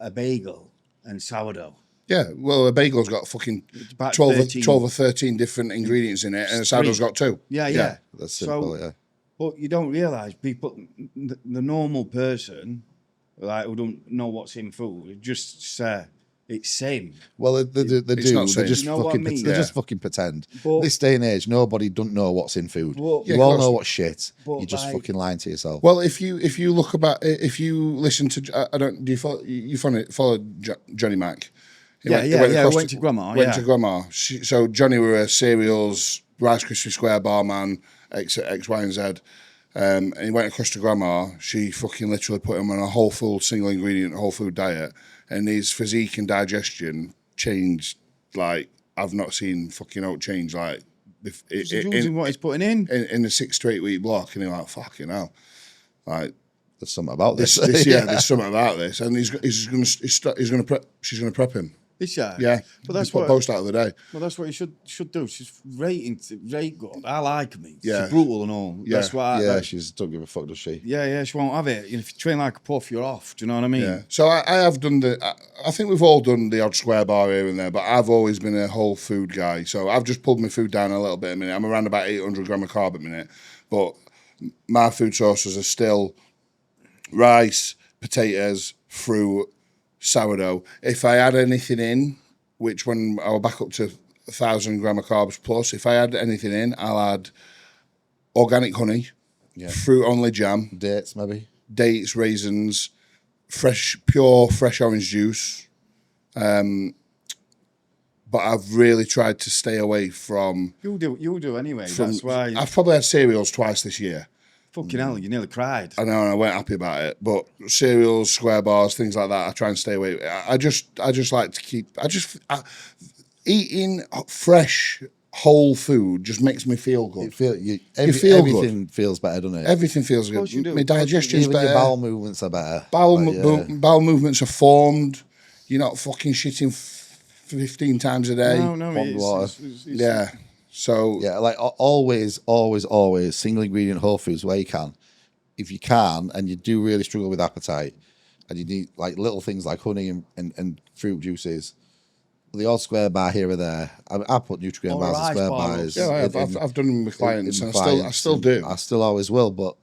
a bagel and sourdough. Yeah, well, a bagel's got fucking About 12 or 13 different ingredients in it, and a sourdough's got 2. Yeah. That's simple. Yeah. But you don't realise people, the normal person, like who don't know what's in food, just say it's same. Well, they do. They just You know what I fucking. mean? They just fucking pretend. But- This day and age, nobody don't know what's in food. But- You Yeah, of all course. know what's shit. But You're just like- fucking lying to yourself. Well, if you listen to, I don't, do you follow Johnny Mac? He Yeah, across went to Grandma, Went yeah. to Grandma. So Johnny were a cereals, Rice Krispie Square bar man, X, Y, and Z. And he went across to Grandma. She fucking literally put him on a whole food, single ingredient, whole food diet. And his physique and digestion changed like I've not seen fucking oat change like Using what he's putting in a 6 to 8 week block. And you're like, fucking hell. Like, There's something about this. there's something about this. And she's going to prep him. Is that? Yeah. But that's He put a what. post out the other day. Well, that's what you should do. She's rate good. I like her, mate. Yeah. She's brutal and all. Yeah. That's why. Yeah, she don't give a fuck, does she? Yeah, she won't have it. If you train like a puff, you're off. Do you know what I mean? Yeah. So I have done I think we've all done the odd square bar here and there, but I've always been a whole food guy. So I've just pulled my food down a little bit a minute. I'm around about 800 gram of carb a minute, but my food sources are still rice, potatoes, fruit, sourdough. If I add anything in, which when I will back up to 1,000 gram of carbs plus, if I add anything in, I'll add organic honey, fruit only jam, Dates, maybe. dates, raisins, pure fresh orange juice. But I've really tried to stay away from. You'll do anyway. That's why. I've probably had cereals twice this year. Fucking hell, you nearly cried. I know, and I weren't happy about it. But cereals, square bars, things like that, I try and stay away. I just like to keep. Eating fresh, whole food just makes me feel good. Everything feels better, doesn't it? Everything feels course you good. do. My digestion's Even better. your bowel movements are better. Bowel movements. movements are formed. You're not fucking shitting 15 times a day. No, Pond water. it's- Yeah. So Yeah, like always, single ingredient whole foods where you can. If you can, and you do really struggle with appetite, and you need like little things like honey and fruit juices, the odd square bar here or there. I put Nutrient Or bars and rice square bars. bars. yeah, I've done them with clients, and I clients, still do. I still always will, but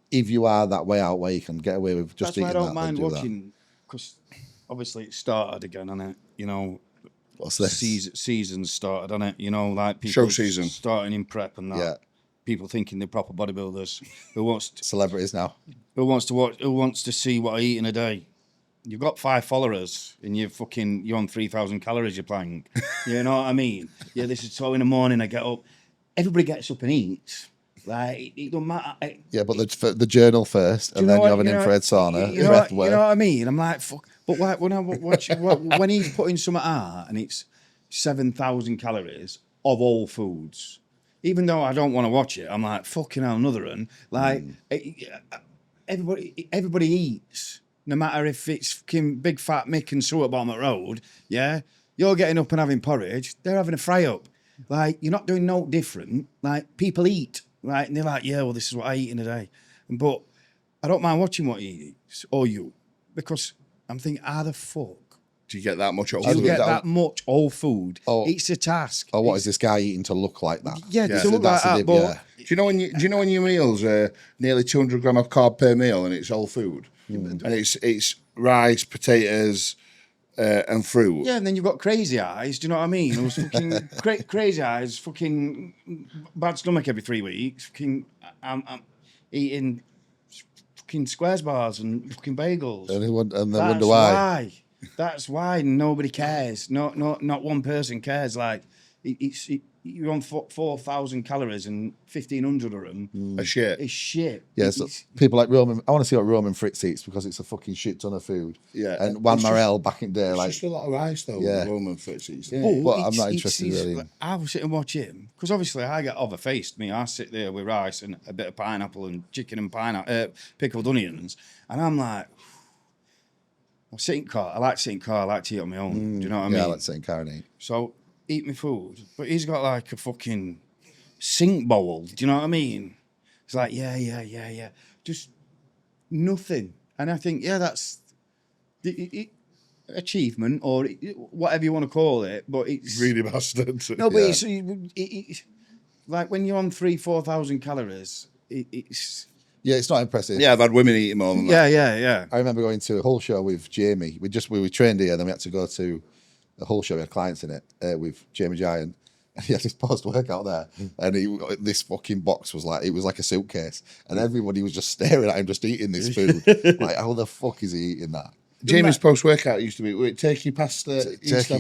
if you are that way out where you can get away with just That's why eating I don't that, mind then do watching, because obviously it started again, and What's this? Season's started, and like people Show season. starting in prep and that. Yeah. People thinking they're proper bodybuilders. Who wants Celebrities now. Who wants to see what I eat in a day? You've got 5 followers and you're on 3,000 calories you're planning. You know what I mean? Yeah, this is so in the morning I get up. Everybody gets up and eats. Like it don't matter. Yeah, but the journal first, and then you have an infrared sauna. You know what I mean? I'm like, fuck. But when I watch when he's putting something out and it's 7,000 calories of all foods, even though I don't want to watch it, I'm like, fucking hell, another one. Like everybody eats. No matter if it's fucking big fat Mick and Sue at bottom of the road, yeah, you're getting up and having porridge. They're having a fry up. Like you're not doing no different. Like people eat, right? And they're like, yeah, well, this is what I eat in a day. But I don't mind watching what he eats or you, because I'm thinking, how the fuck Do you get that much? do you get that much whole food? Oh. It's a task. Or what is this guy eating to look like that? Yeah, Yeah. to look like that, but Do you know when your meals are nearly 200 gram of carb per meal and it's all food, and it's rice, potatoes, and fruit. yeah, and then you've got crazy eyes. Do you know what I mean? It was fucking crazy eyes, fucking bad stomach every 3 weeks. Fucking, I'm eating fucking squares bars and fucking bagels. And they wonder That's why. That's why nobody cares. Not one person cares. Like you're on 4,000 calories and 1,500 of them. A shit. It's shit. Yeah, so people like Roman. I want to see what Roman Fritz eats because it's a fucking shit ton of food. Yeah. And Juan It's Morel back in the day, It's like just a lot of rice though. Yeah. Roman footsies. But I'm not interested really. I was sitting and watch him because obviously I get overfaced. I sit there with rice and a bit of pineapple and chicken and pickled onions, and I'm like, I like sitting car. I like to eat on my own. Do you know what I mean? Yeah, let's say incarnate. So eat my food, but he's got like a fucking sink bowl. Do you know what I mean? It's like yeah, just nothing. And I think that's. achievement or whatever you want to call it, but it's Greedy bastard. no, but it's like when you're on 3,000-4,000 calories, it's it's not impressive. Yeah, I've had women eating more than that. yeah. I remember going to a Hull show with Jamie. We were trained here, then we had to go to a Hull show. We had clients in it with Jamie Giant. And he had his post-workout there. And this fucking box was like a suitcase. And everybody was just staring at him, just eating this food. Like, how the fuck is he eating that? Jamie's post-workout used to be turkey pasta.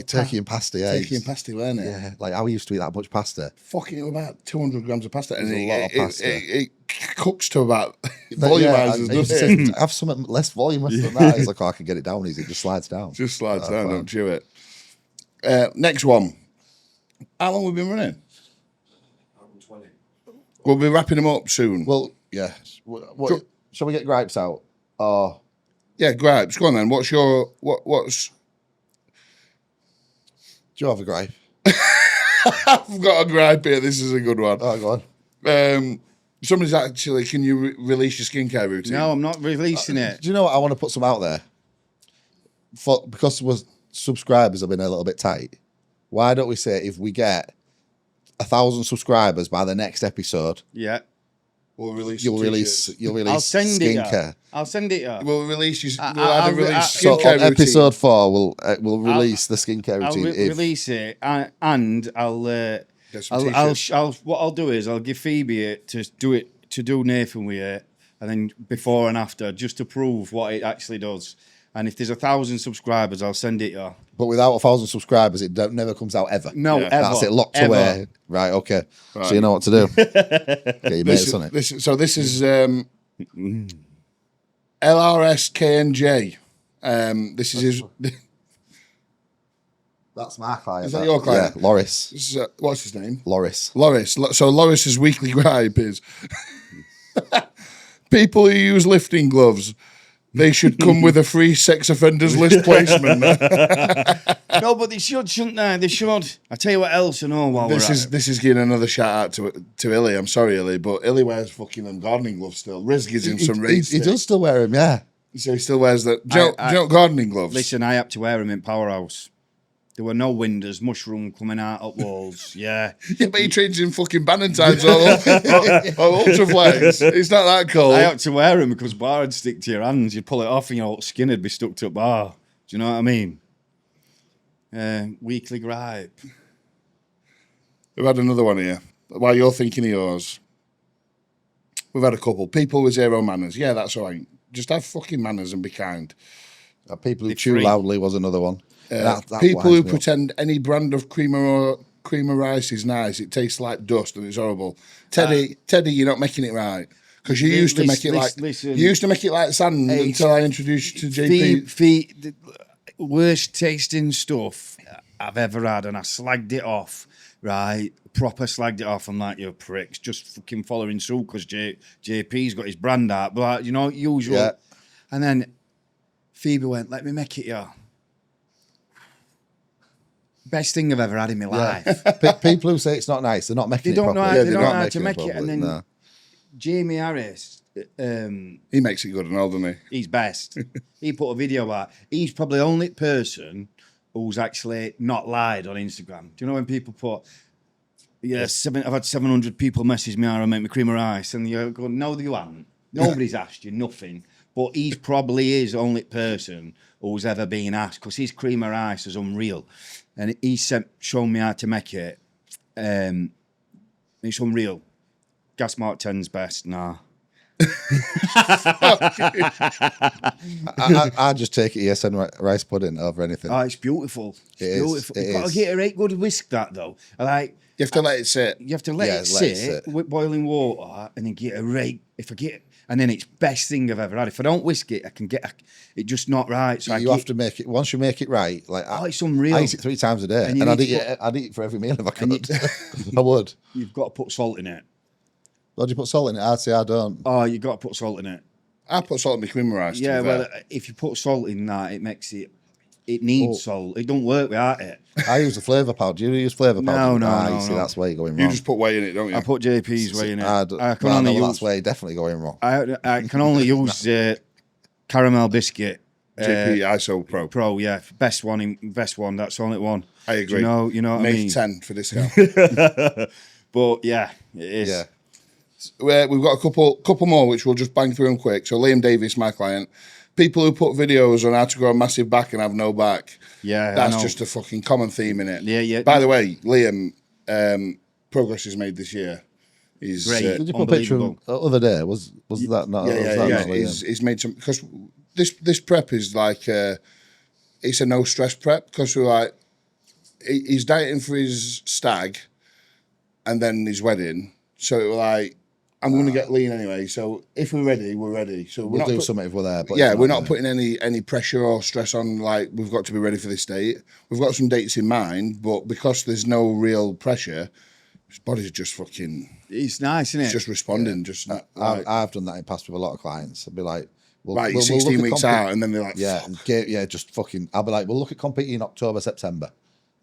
Turkey and pasta, yeah. Turkey and pasta, weren't it? Yeah, like how he used to eat that much pasta. Fucking about 200 grams of pasta. And a lot of pasta. It cooks to about volumizes, doesn't it? Have something less voluminous than that. He's like, I can get it down easy. It just slides down. Just slides down, don't chew it. Next one. How long have we been running? 120. We'll be wrapping them up soon. Well, yeah. Shall we get gripes out? Or yeah, gripes. Go on then. What's what's? Do you have a gripe? I've got a gripe here. This is a good one. Oh, go on. Somebody's actually, can you release your skincare routine? No, I'm not releasing it. Do you know what? I want to put some out there. Because subscribers have been a little bit tight. Why don't we say if we get 1,000 subscribers by the next episode? Yeah. We'll release. You'll release I'll send skincare. I'll send it. We'll release you. I'll So skincare on routine. episode 4, we'll release the skincare I'll routine. release it, and I'll Get some I'll what I'll do is I'll give Phoebe it to do Nathan with it, and then before and after, just to prove what it actually does. And if there's 1,000 subscribers, I'll send it you. But without 1,000 subscribers, it never comes out ever. No, ever. That's it, locked ever. away. Right, okay. Right. So you know what to do. Get your mates on it. This is LRSKNJ. This is his. That's my client. Is that your client? Yeah, Loris. This is, what's his name? Loris. So Loris's weekly gripe is people who use lifting gloves. They should come with a free sex offenders list placement. No, but they shouldn't they? They should. I tell you what else I know while This is giving another shout out to Illy. I'm sorry, Illy, but Illy wears fucking them gardening gloves still. Riz gives him some rates. He does still wear them, yeah. So he still wears that. Do you know gardening gloves? Listen, I had to wear them in Powerhouse. There were no windows, mushroom coming out up walls. Yeah. Yeah, but he trains in fucking Valentines or Ultraflex. It's not that cold. I had to wear them because bar would stick to your hands. You'd pull it off and your whole skin would be stuck to a bar. Do you know what I mean? Weekly gripe. We've had another one here. While you're thinking of yours, we've had a couple. People with zero manners. Yeah, that's all right. Just have fucking manners and be kind. People who chew loudly was another one. That people who winds me up. pretend any brand of cream or rice is nice. It tastes like dust and it's horrible. Teddy, you're not making it right. Because you used to make it like sand until I introduced you to JP. The worst tasting stuff I've ever had, and I slagged it off, right? Proper slagged it off. I'm like, you pricks, just fucking following suit because JP's got his brand out, but you know, usual. Yeah. And then Phoebe went, let me make it, yeah. Best thing I've ever had in my life. People who say it's not nice, they're not making it properly. They don't know how to make it. And then no. Jamie Harris, He makes it good and all, doesn't he? he's best. He put a video out. He's probably the only person who's actually not lied on Instagram. Do you know when people put, I've had 700 people message me and make me cream of rice, and you go, no, you haven't. Nobody's asked you nothing. But he's probably his only person who's ever been asked, because his cream of rice is unreal. And he shown me how to make it. It's unreal. Gas Mark 10's best, nah. I just take it, yes, and rice pudding over anything. Oh, it's beautiful. It's beautiful. It You've got to is. get a right good whisk that, though. Like, You have to let it sit. you have to let it sit with boiling water and then get a right. And then it's best thing I've ever had. If I don't whisk it, I can get it just not right. So you have to make it, once you make it right, like it's unreal. I eat it 3 times a day, And you and I'd need eat, to I'd eat it for every meal if I could. I would. You've got to put salt in it. Would you put salt in it? I'd say I don't. Oh, you've got to put salt in it. I put salt in my cream of rice. Yeah, well, if you put salt in that, it makes it. It needs salt. It don't work without it. I use the flavour powder. Do you use flavour powder? No, You see, that's where you're going you wrong. just put whey in it, don't you? I put JP's way in it. I can well, only no, use. that's where you're definitely going wrong. I can only use caramel biscuit GP ISO Pro. Pro, yeah, best one. That's the only one. I agree. You know what I mean? 10 for discount. But yeah, it is. Yeah. We've got a couple more which we'll just bang through them quick. So Liam Davis, my client, people who put videos on how to grow a massive back and have no back. Yeah, that's just a fucking common theme in it. Yeah. By the way, Liam, progress is made this year. He's great. Did you put a picture of the other day? Was that not? Yeah. He's made some, because this prep is like it's a no stress prep, because we're like, he's dieting for his stag and then his wedding. So it was like, I'm going to get lean anyway. So if we're ready, we're ready. So we'll do something if we're there. But yeah, we're not putting any pressure or stress on, like, we've got to be ready for this date. We've got some dates in mind, but because there's no real pressure, his body's just fucking... It's nice, isn't it? It's just responding. Just I've done that in the past with a lot of clients. I'd be like, right, 16 weeks out, and then they're like... Yeah, just fucking... I'll be like, we'll look at competing in October, September.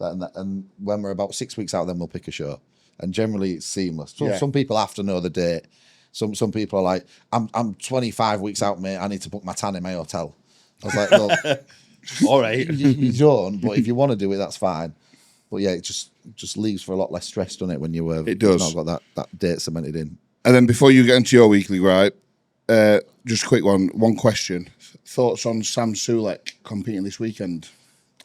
And when we're about 6 weeks out, then we'll pick a show. And generally it's seamless. Some people have to know the date. Some people are like, I'm 25 weeks out, mate. I need to book my tan in my hotel. I was like, well, all right. You don't, but if you want to do it, that's fine. But yeah, it just leaves for a lot less stress, doesn't it, when you it does. Not got that date cemented in. And then before you get into your weekly gripe, just a quick one question. Thoughts on Sam Sulek competing this weekend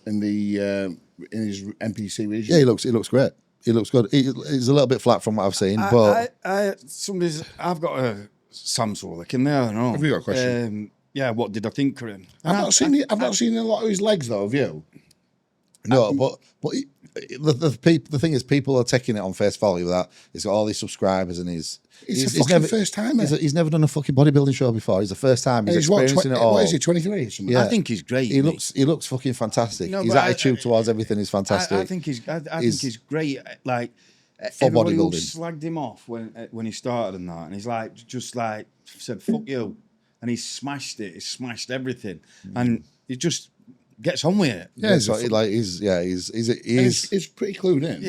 in his NPC region? Yeah, he looks great. He looks good. He's a little bit flat from what I've seen, but I've got a Sam Sulek in there. I don't know. Have you got a question? Yeah. What did I think of him? I've not seen a lot of his legs though. Have you? No, but the thing is, people are taking it on face value that he's got all these subscribers and he's never first time. He's never done a fucking bodybuilding show before. He's the first time. He's experiencing it all. What is he? 23 or something? Yeah. I think he's great. He looks fucking fantastic. His attitude towards everything is fantastic. I think he's great. Like for everybody who bodybuilding, slagged him off when he started and that, and he's like just like said fuck you, and he smashed it. He smashed everything, and he just gets on with it. Yeah, he's pretty clued in.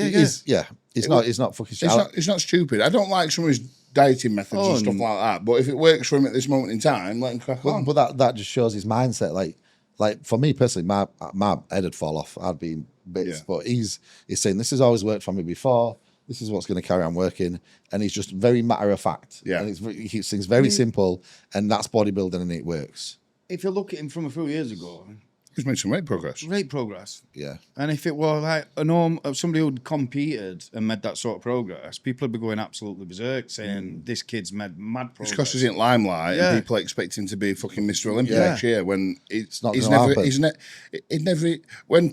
It's not fucking. It's not stupid. I don't like some of his dieting methods and stuff like that. But if it works for him at this moment in time, let him crack on. But that just shows his mindset. Like for me personally, my head would fall off. I'd be in bits. Yeah. But he's saying this has always worked for me before. This is what's going to carry on working, and he's just very matter of fact. Yeah, and he keeps things very simple, and that's bodybuilding, and it works. If you look at him from a few years ago, he's made some great progress. Great progress. Yeah. And if it were like somebody who'd competed and made that sort of progress, people would be going absolutely berserk saying this kid's made mad progress. It's because he's in limelight and people expect him to be fucking Mr. Olympia next year when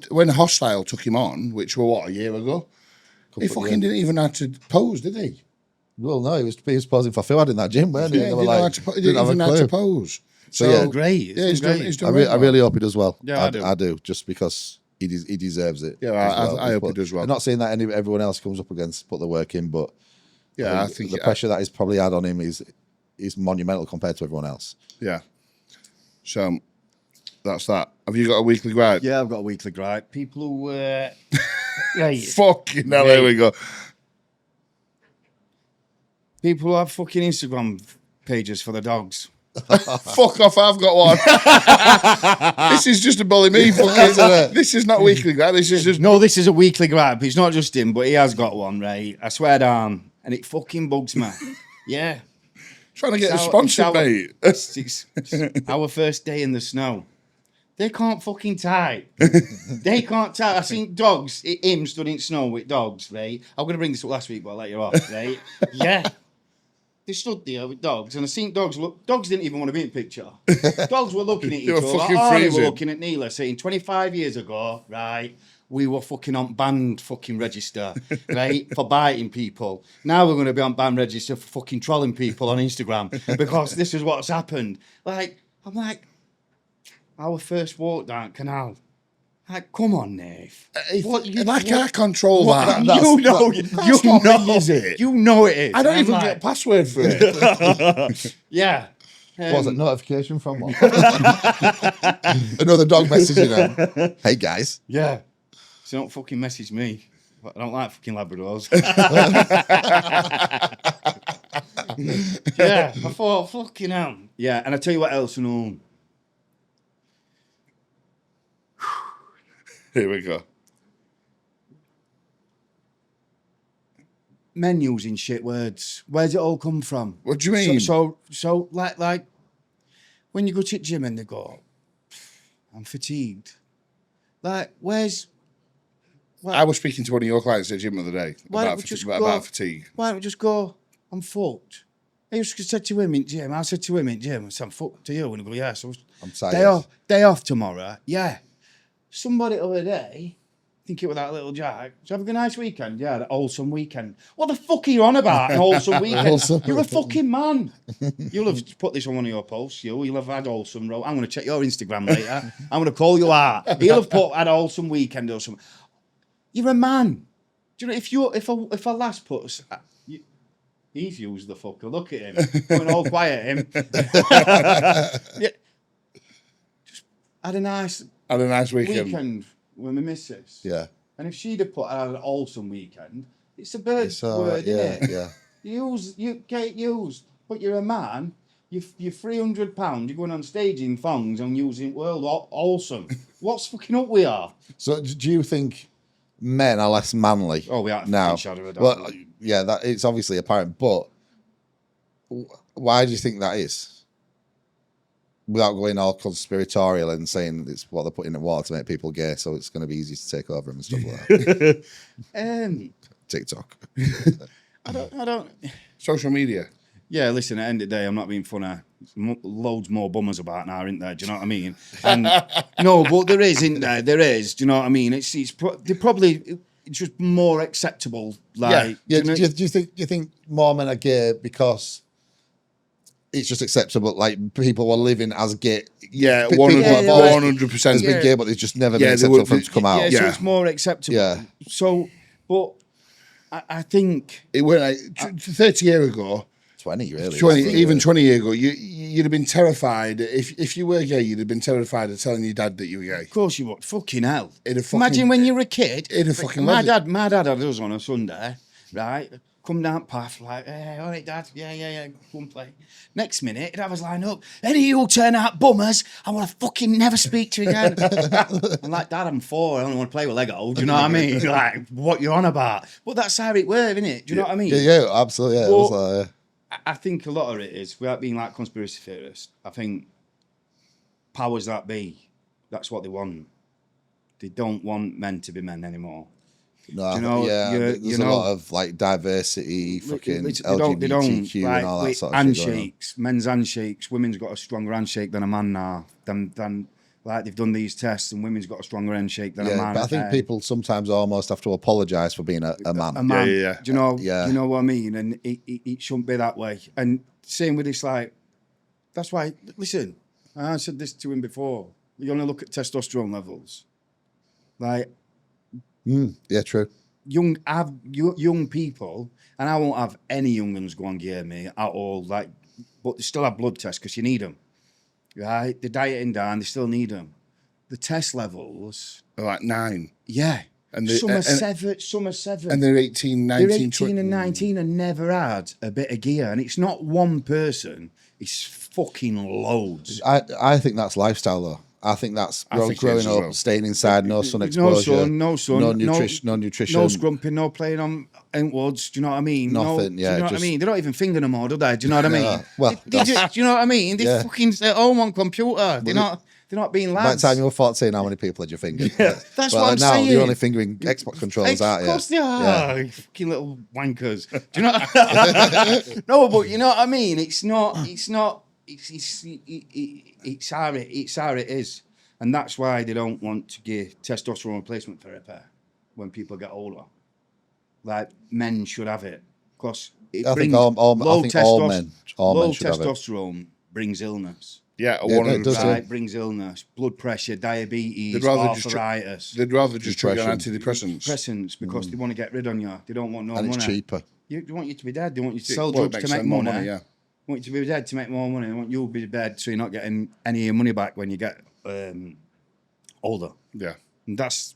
when Hostile took him on, which were a year ago, he fucking didn't even have to pose, did he? Well, no, he was posing for Fuad in that gym, weren't he? He didn't even have to pose. So yeah, great. Yeah, he's done I really hope he does well. Yeah, I do, just because he deserves it. Yeah, I hope he does well. I'm not saying that everyone else comes up against put the work in, but I think the pressure that he's probably had on him is monumental compared to everyone else. Yeah. So that's that. Have you got a weekly gripe? Yeah, I've got a weekly gripe. People who fucking hell, there we go. People who have fucking Instagram pages for the dogs. Fuck off, I've got one. This is just a bully me. This is not weekly gripe. This is just... No, this is a weekly gripe. It's not just him, but he has got one, right? I swear down. And it fucking bugs me. Yeah. Trying to get a sponsor, mate. It's our first day in the snow. They can't fucking tie. They can't tie. I seen dogs, him stood in snow with dogs, right? I'm going to bring this up last week, but I'll let you off, right? Yeah. They stood there with dogs, and I seen dogs look. Dogs didn't even want to be in the picture. Dogs were looking at each other. They were looking at Neela, saying 25 years ago, right, we were fucking on banned fucking register, right, for biting people. Now we're going to be on banned register for fucking trolling people on Instagram because this is what's happened. Like, I'm like, our first walk down canal. Like, come on, Nave. I can't control that. You know it is. I don't even get a password for it. Yeah. What was it? Notification from what? Another dog messaging him. Hey, guys. Yeah. So don't fucking message me. I don't like fucking Labradors. Yeah. I thought, fucking hell. Yeah. And I tell you what else, Here we go. Men using shit words. Where's it all come from? What do you mean? So like when you go to the gym and they go, I'm fatigued. Like, where's... I was speaking to one of your clients at the gym the other day about fatigue. Why don't we just go, I'm fucked? I used to say to him in gym, I said to him in gym, I said, I'm fucked to you. And he go, yeah, so I'm tired. Day off tomorrow. Yeah. Somebody the other day, I think it was that little Jack, so have a nice weekend. Yeah, an wholesome weekend. What the fuck are you on about, an wholesome weekend? You're a fucking man. You'll have put this on one of your posts, you'll have had wholesome road. I'm going to check your Instagram later. I'm going to call you out. He'll have had a wholesome weekend or something. You're a man. Do you know, if a lass puts... He's used the fucker. Look at him. Going all quiet, him. Yeah. Just had a nice weekend with my missus. Yeah. And if she'd have put an awesome weekend, it's a bird word, isn't it? Yeah. You get used. But you're a man, you're £300, you're going on stage in thongs and using world awesome. What's fucking up we are? So do you think men are less manly? Oh, we are now. Shadow of a doubt. Well, yeah, that it's obviously apparent, but why do you think that is? Without going all conspiratorial and saying it's what they're putting in the water to make people gay, so it's going to be easy to take over and stuff like that. TikTok. I don't. Social media. Yeah, listen, at the end of the day, I'm not being funny. There's loads more bummers about now, isn't there? Do you know what I mean? And no, but there is, isn't there? There is. Do you know what I mean? They're probably just more acceptable. Like, yeah. Do Do you think more men are gay because it's just acceptable? Like people are living as gay. Yeah, 100%. Has been gay, but it's just never been acceptable for them to come out. So it's more acceptable. Yeah. So, but I think it went like 30 years ago. 20 really. 20 years ago, you'd have been terrified if you were gay. You'd have been terrified of telling your dad that you were gay. Of course you would. Fucking hell. Imagine when you were a kid. My dad had us on a Sunday, right? Come down path like, hey, all right, Dad. Yeah. Come play. Next minute, he'd have us line up. Any of you turn out bummers, I want to fucking never speak to you again. I'm like, Dad, I'm 4. I only want to play with Lego. Do you know what I mean? Like, what you're on about? But that's how it works, isn't it? Do you know what I mean? Yeah, absolutely. Yeah, but I think a lot of it is, without being like conspiracy theorists, I think powers that be, that's what they want. They don't want men to be men anymore. No, you know, there's a lot of like diversity, fucking LGBTQ and all that sort of handshakes, men's handshakes. Women's got a stronger handshake than a man now. Than like they've done these tests, and women's got a stronger handshake than a man. But I think people sometimes almost have to apologise for being a man. A man. Yeah. Do you know? Yeah. You know what I mean? And it shouldn't be that way. And same with this, like, that's why. Listen, I said this to him before. You only look at testosterone levels, like. Yeah, true. Young people, and I won't have any young ones go on gear me at all. Like, but they still have blood tests because you need them. Right? They're dieting down. They still need them. The test levels are like 9. Yeah, and some are 7. Some are 7, and they're 18, 19, they're 18 and 19, and never had a bit of gear. And it's not one person; it's fucking loads. I think that's lifestyle though. I think that's growing up, staying inside, no sun exposure, no sun, no nutrition, no scrumping, no playing on woods. Do you know what I mean? Nothing. Do you know what I mean? They don't even finger them all, do they? Do you know what I mean? Well, do you know what I mean? They fucking sit home on computer. They're not being lads. By the time you were 14, how many people had you fingered? That's what I'm saying. Now you're only fingering Xbox controllers, aren't you? Of course they are. You fucking little wankers. Do you know? No, but you know what I mean. It's how it is. And that's why they don't want to give testosterone replacement therapy when people get older. Like, men should have it. Because I think all men should have it. Low testosterone brings illness. Yeah, 100%. It brings illness, blood pressure, diabetes, arthritis. They'd rather just try antidepressants. Because they want to get rid of you. They don't want no money. And it's cheaper. They want you to be dead. They want you to sell drugs to make more money. They want you to be dead to make more money. They want you to be dead so you're not getting any of your money back when you get older. Yeah. And that's...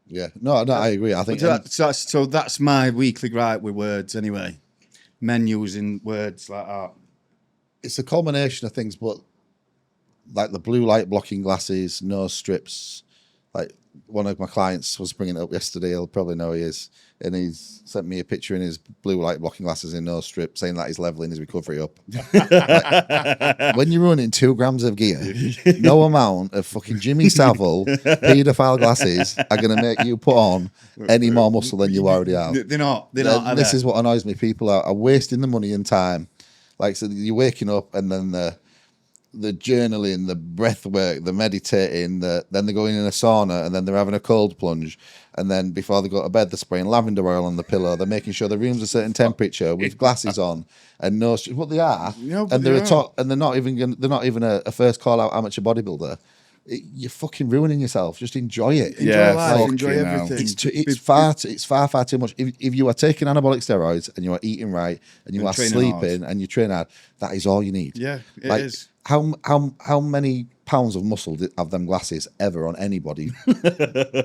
Yeah. No, I agree. I think... So that's my weekly gripe with words anyway. Men using words like that. It's a culmination of things, but like the blue light blocking glasses, nose strips, like one of my clients was bringing it up yesterday. He'll probably know he is. And he's sent me a picture in his blue light blocking glasses in no strip saying that he's leveling his recovery up. Like, when you're running 2 grams of gear, no amount of fucking Jimmy Savile paedophile glasses are going to make you put on any more muscle than you already have. They're not. They're not. This is what annoys me. People are wasting the money and time. Like, so you're waking up and then the journaling, the breath work, the meditating, then they're going in a sauna and then they're having a cold plunge. And then before they go to bed, they're spraying lavender oil on the pillow. They're making sure the room's a certain temperature with glasses on and no. What they are, and they're a top, and they're not even a first call out amateur bodybuilder. You're fucking ruining yourself. Just enjoy it. Enjoy life. Enjoy everything. It's far too much. If you are taking anabolic steroids and you are eating right and you are sleeping and you train hard, that is all you need. Yeah, it is. How many pounds of muscle have them glasses ever on anybody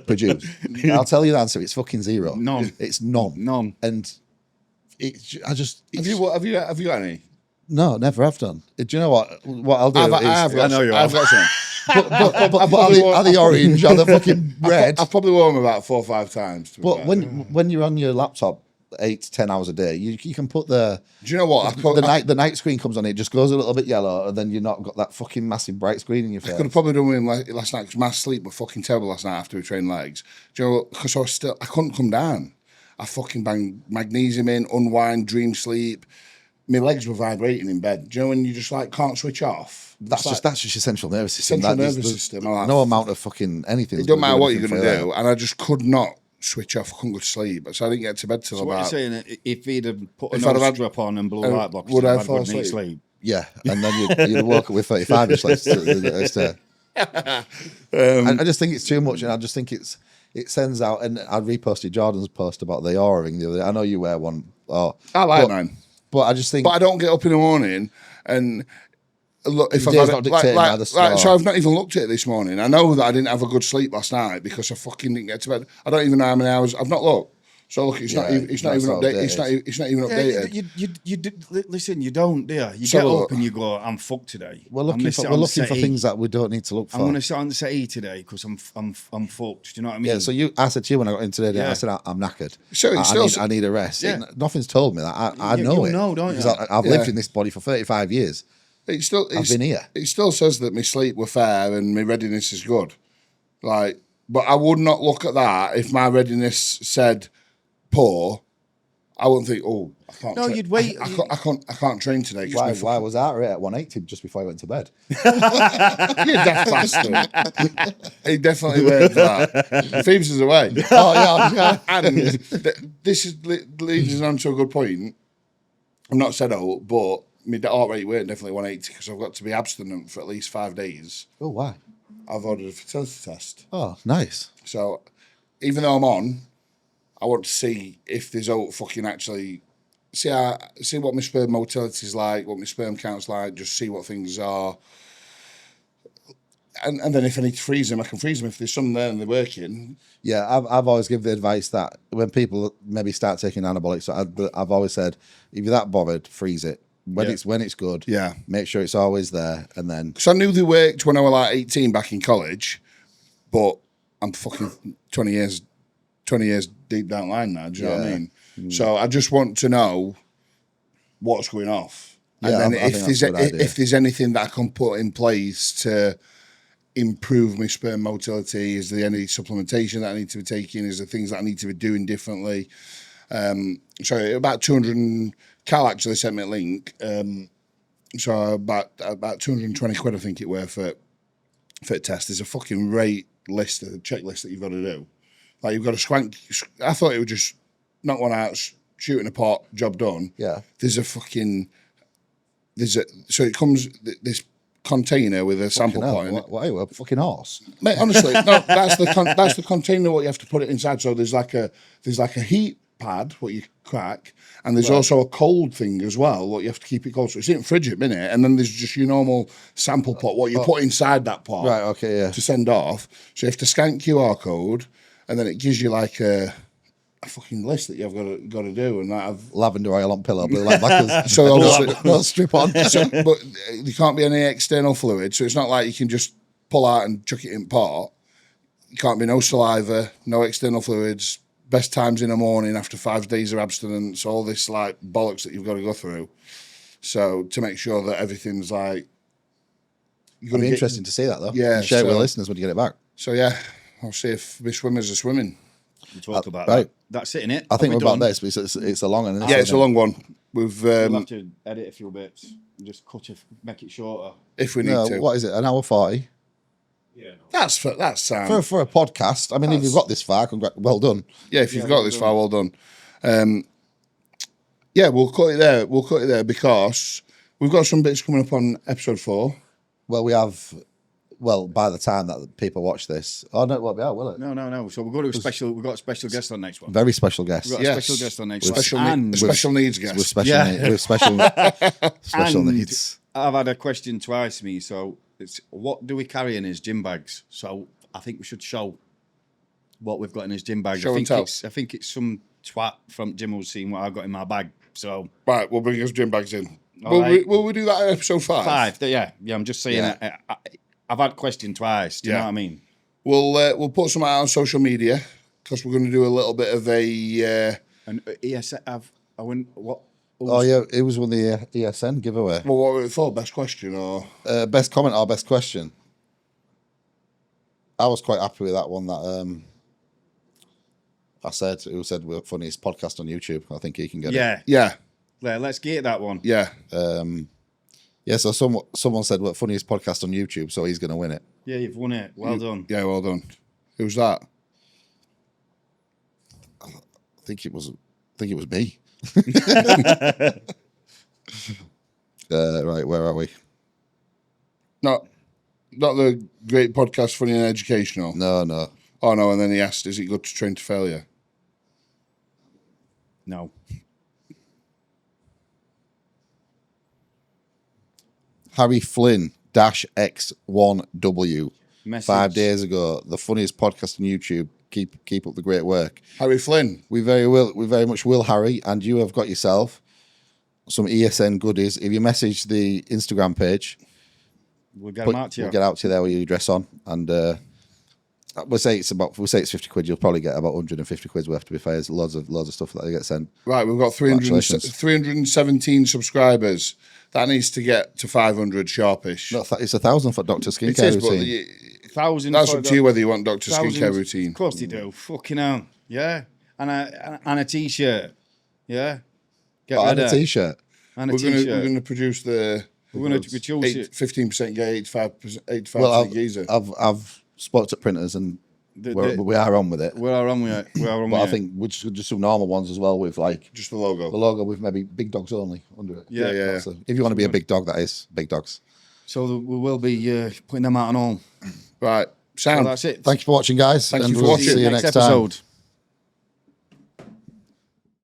produced? I'll tell you the answer. It's fucking zero. None. It's none. None. And Have you got any? No, never have done. Do you know what? What I'll do I've got some. but are they orange? Are they fucking red? I've probably worn them about 4 or 5 times. But when you're on your laptop 8 to 10 hours a day, you can put the. Do you know what? The night screen comes on, it just goes a little bit yellow, and then you're not got that fucking massive bright screen in your face. I could have probably done with him last night because my sleep was fucking terrible last night after we trained legs. Do you know what? Because I couldn't come down. I fucking banged magnesium in, unwind, dream sleep. My legs were vibrating in bed. Do you know when you just like can't switch off? That's just your central nervous system. Central nervous system. No amount of fucking anything. It don't matter what you're going to do. And I just could not switch off. I couldn't go to sleep. So I didn't get to bed till about. What you're saying, if he'd have put a nose strap on and blue light box, would I had fall good night's asleep? sleep. Yeah, and then you'd walk up with 35 inch legs. I just think it's too much, and I just think it sends out. And I reposted Jordan's post about the aura ring the other day. I know you wear one. I like mine. But I just think. But I don't get up in the morning and look if I've day's had not dictated by the star. so I've not even looked at it this morning. I know that I didn't have a good sleep last night because I fucking didn't get to bed. I don't even know how many hours. I've not looked. So look, it's not even updated. It's not even updated. Listen, you don't, do you? You So get look, up and you go, I'm fucked today. We're looking for things that we don't need to look for. I'm going to sit on the settee today because I'm fucked. Do you know what I mean? Yeah. So I said to you when I got in today, I said I'm knackered. So I need a rest. Yeah. Nothing's told me that. I know it. You know, don't you? Because I've lived in this body for 35 years. I've been here. It still says that my sleep were fair and my readiness is good. Like, but I would not look at that if my readiness said poor. I wouldn't think, oh, I can't. No, you'd wait. I can't train today. Why was that rate at 180 just before I went to bed? You daft bastard. He definitely went for that. Phoebes is away. Oh yeah. And this leads us on to a good point. I'm not said out, but my heart rate weren't definitely 180 because I've got to be abstinent for at least 5 days. Oh, why? I've ordered a fertility test. Oh, nice. So even though I'm on, I want to see if there's fucking actually see what my sperm motility is like, what my sperm count's like, just see what things are. And then if I need to freeze them, I can freeze them if there's some there and they're working. Yeah, I've always given the advice that when people maybe start taking anabolics, I've always said, if you're that bothered, freeze it. When it's good, make sure it's always there. And then... Because I knew they worked when I was like 18 back in college, but I'm fucking 20 years deep down the line now, do you know what I mean? So I just want to know what's going off. And then if there's anything that I can put in place to improve my sperm motility, is there any supplementation that I need to be taking? Is there things that I need to be doing differently? So about 200, Cal actually sent me a link. So about 220 quid, I think it were for a test. There's a fucking rate list, a checklist that you've got to do. Like you've got to swank. I thought it was just knock one out, shoot in a pot, job done. Yeah. So it comes this container with a sample point. What are you, a fucking horse? Mate, honestly, no. That's the container. What you have to put it inside. So there's like a heat pad what you crack, and there's also a cold thing as well. What you have to keep it cold. So it's in the fridge at minute, and then there's just your normal sample pot. What you put inside that pot. Right. Okay. Yeah. To send off. So you have to scan QR code, and then it gives you like a fucking list that you've got to do, and that have lavender oil on pillow, blue light blackers. So obviously no strip on. but there can't be any external fluid, so it's not like you can just pull out and chuck it in pot. You can't be no saliva, no external fluids. Best times in the morning after 5 days of abstinence. All this like bollocks that you've got to go through. So to make sure that everything's like. It'll be interesting to see that though. Yeah, and share it with listeners when you get it back. So yeah, I'll see if my swimmers are swimming. We talked about right. that. That's it, innit? I think we're done? about this, but it's a long one. Yeah, it's a long one. We've We'll have to edit a few bits and just make it shorter. if we need to. What is it? An hour 40 Yeah, no. That's sound. for a podcast. I mean, if you've got this far, well done. Yeah, if you've got this far, well done. Yeah, we'll cut it there. We'll cut it there because we've got some bits coming up on episode 4. Well, we have. Well, by the time that people watch this, oh no, well, yeah, will it? No. So we'll go to a special. We've got a special guest on next one. Very special guest. We've got a special guest on next one. Special needs guest. With special And needs. I've had a question twice me. So it's what do we carry in his gym bags? So I think we should show what we've got in his gym bags. Show and tell. I think it's some twat from Jim who's seen what I've got in my bag. So Right, we'll bring his gym bags in. All Will we do that at episode 5? 5. Yeah. I'm just saying. Yeah. I've had question twice. Do you know what I mean? We'll put some out on social media because we're going to do a little bit of a. And I went what? Oh yeah, it was one of the ESN giveaway. Well, what were it for? Best question or Best comment or best question? I was quite happy with that one. That I said, who said we're funniest podcast on YouTube. I think he can get it. Yeah. Let's get that one. Yeah. Yeah, so someone said, "What funniest podcast on YouTube?" So he's going to win it. Yeah, you've won it. Well done. Yeah, well done. Who's that? I think it was me. Right, where are we? Not the great podcast, funny and educational. No. Oh no, and then he asked, "Is it good to train to failure?" No. Harry Flynn -X1W. Message. 5 days ago, the funniest podcast on YouTube. Keep up the great work. Harry Flynn. We very much will, Harry, and you have got yourself some ESN goodies. If you message the Instagram page, We'll get them out to you. we'll get out to you there with your address on, and we'll say it's 50 quid. You'll probably get about 150 quid worth. To be fair, there's loads of stuff that they get sent. Right, we've got 317 subscribers. That needs to get to 500 sharpish. No, it's 1,000 for Dr. It Skincare is, but routine. 1,000. that's up to you whether you want Dr. Skincare routine. Of course they do. Fucking hell. Yeah. And a t-shirt. Yeah. Get And ready. a t-shirt. And a We're t-shirt. going to produce the. We're going to produce it. 15% gay, 85% Well, geezer. I've spoke to printers and we are on with it. We are on with it. But I think we should do some normal ones as well with like Just the logo. the logo with maybe big dogs only under it. Yeah. So if you want to be a big dog, that is big dogs. So we will be putting them out on all. Right, So sound. that's it. Thank you for watching, guys. Thank and you for we'll watching. see you Next next time. episode.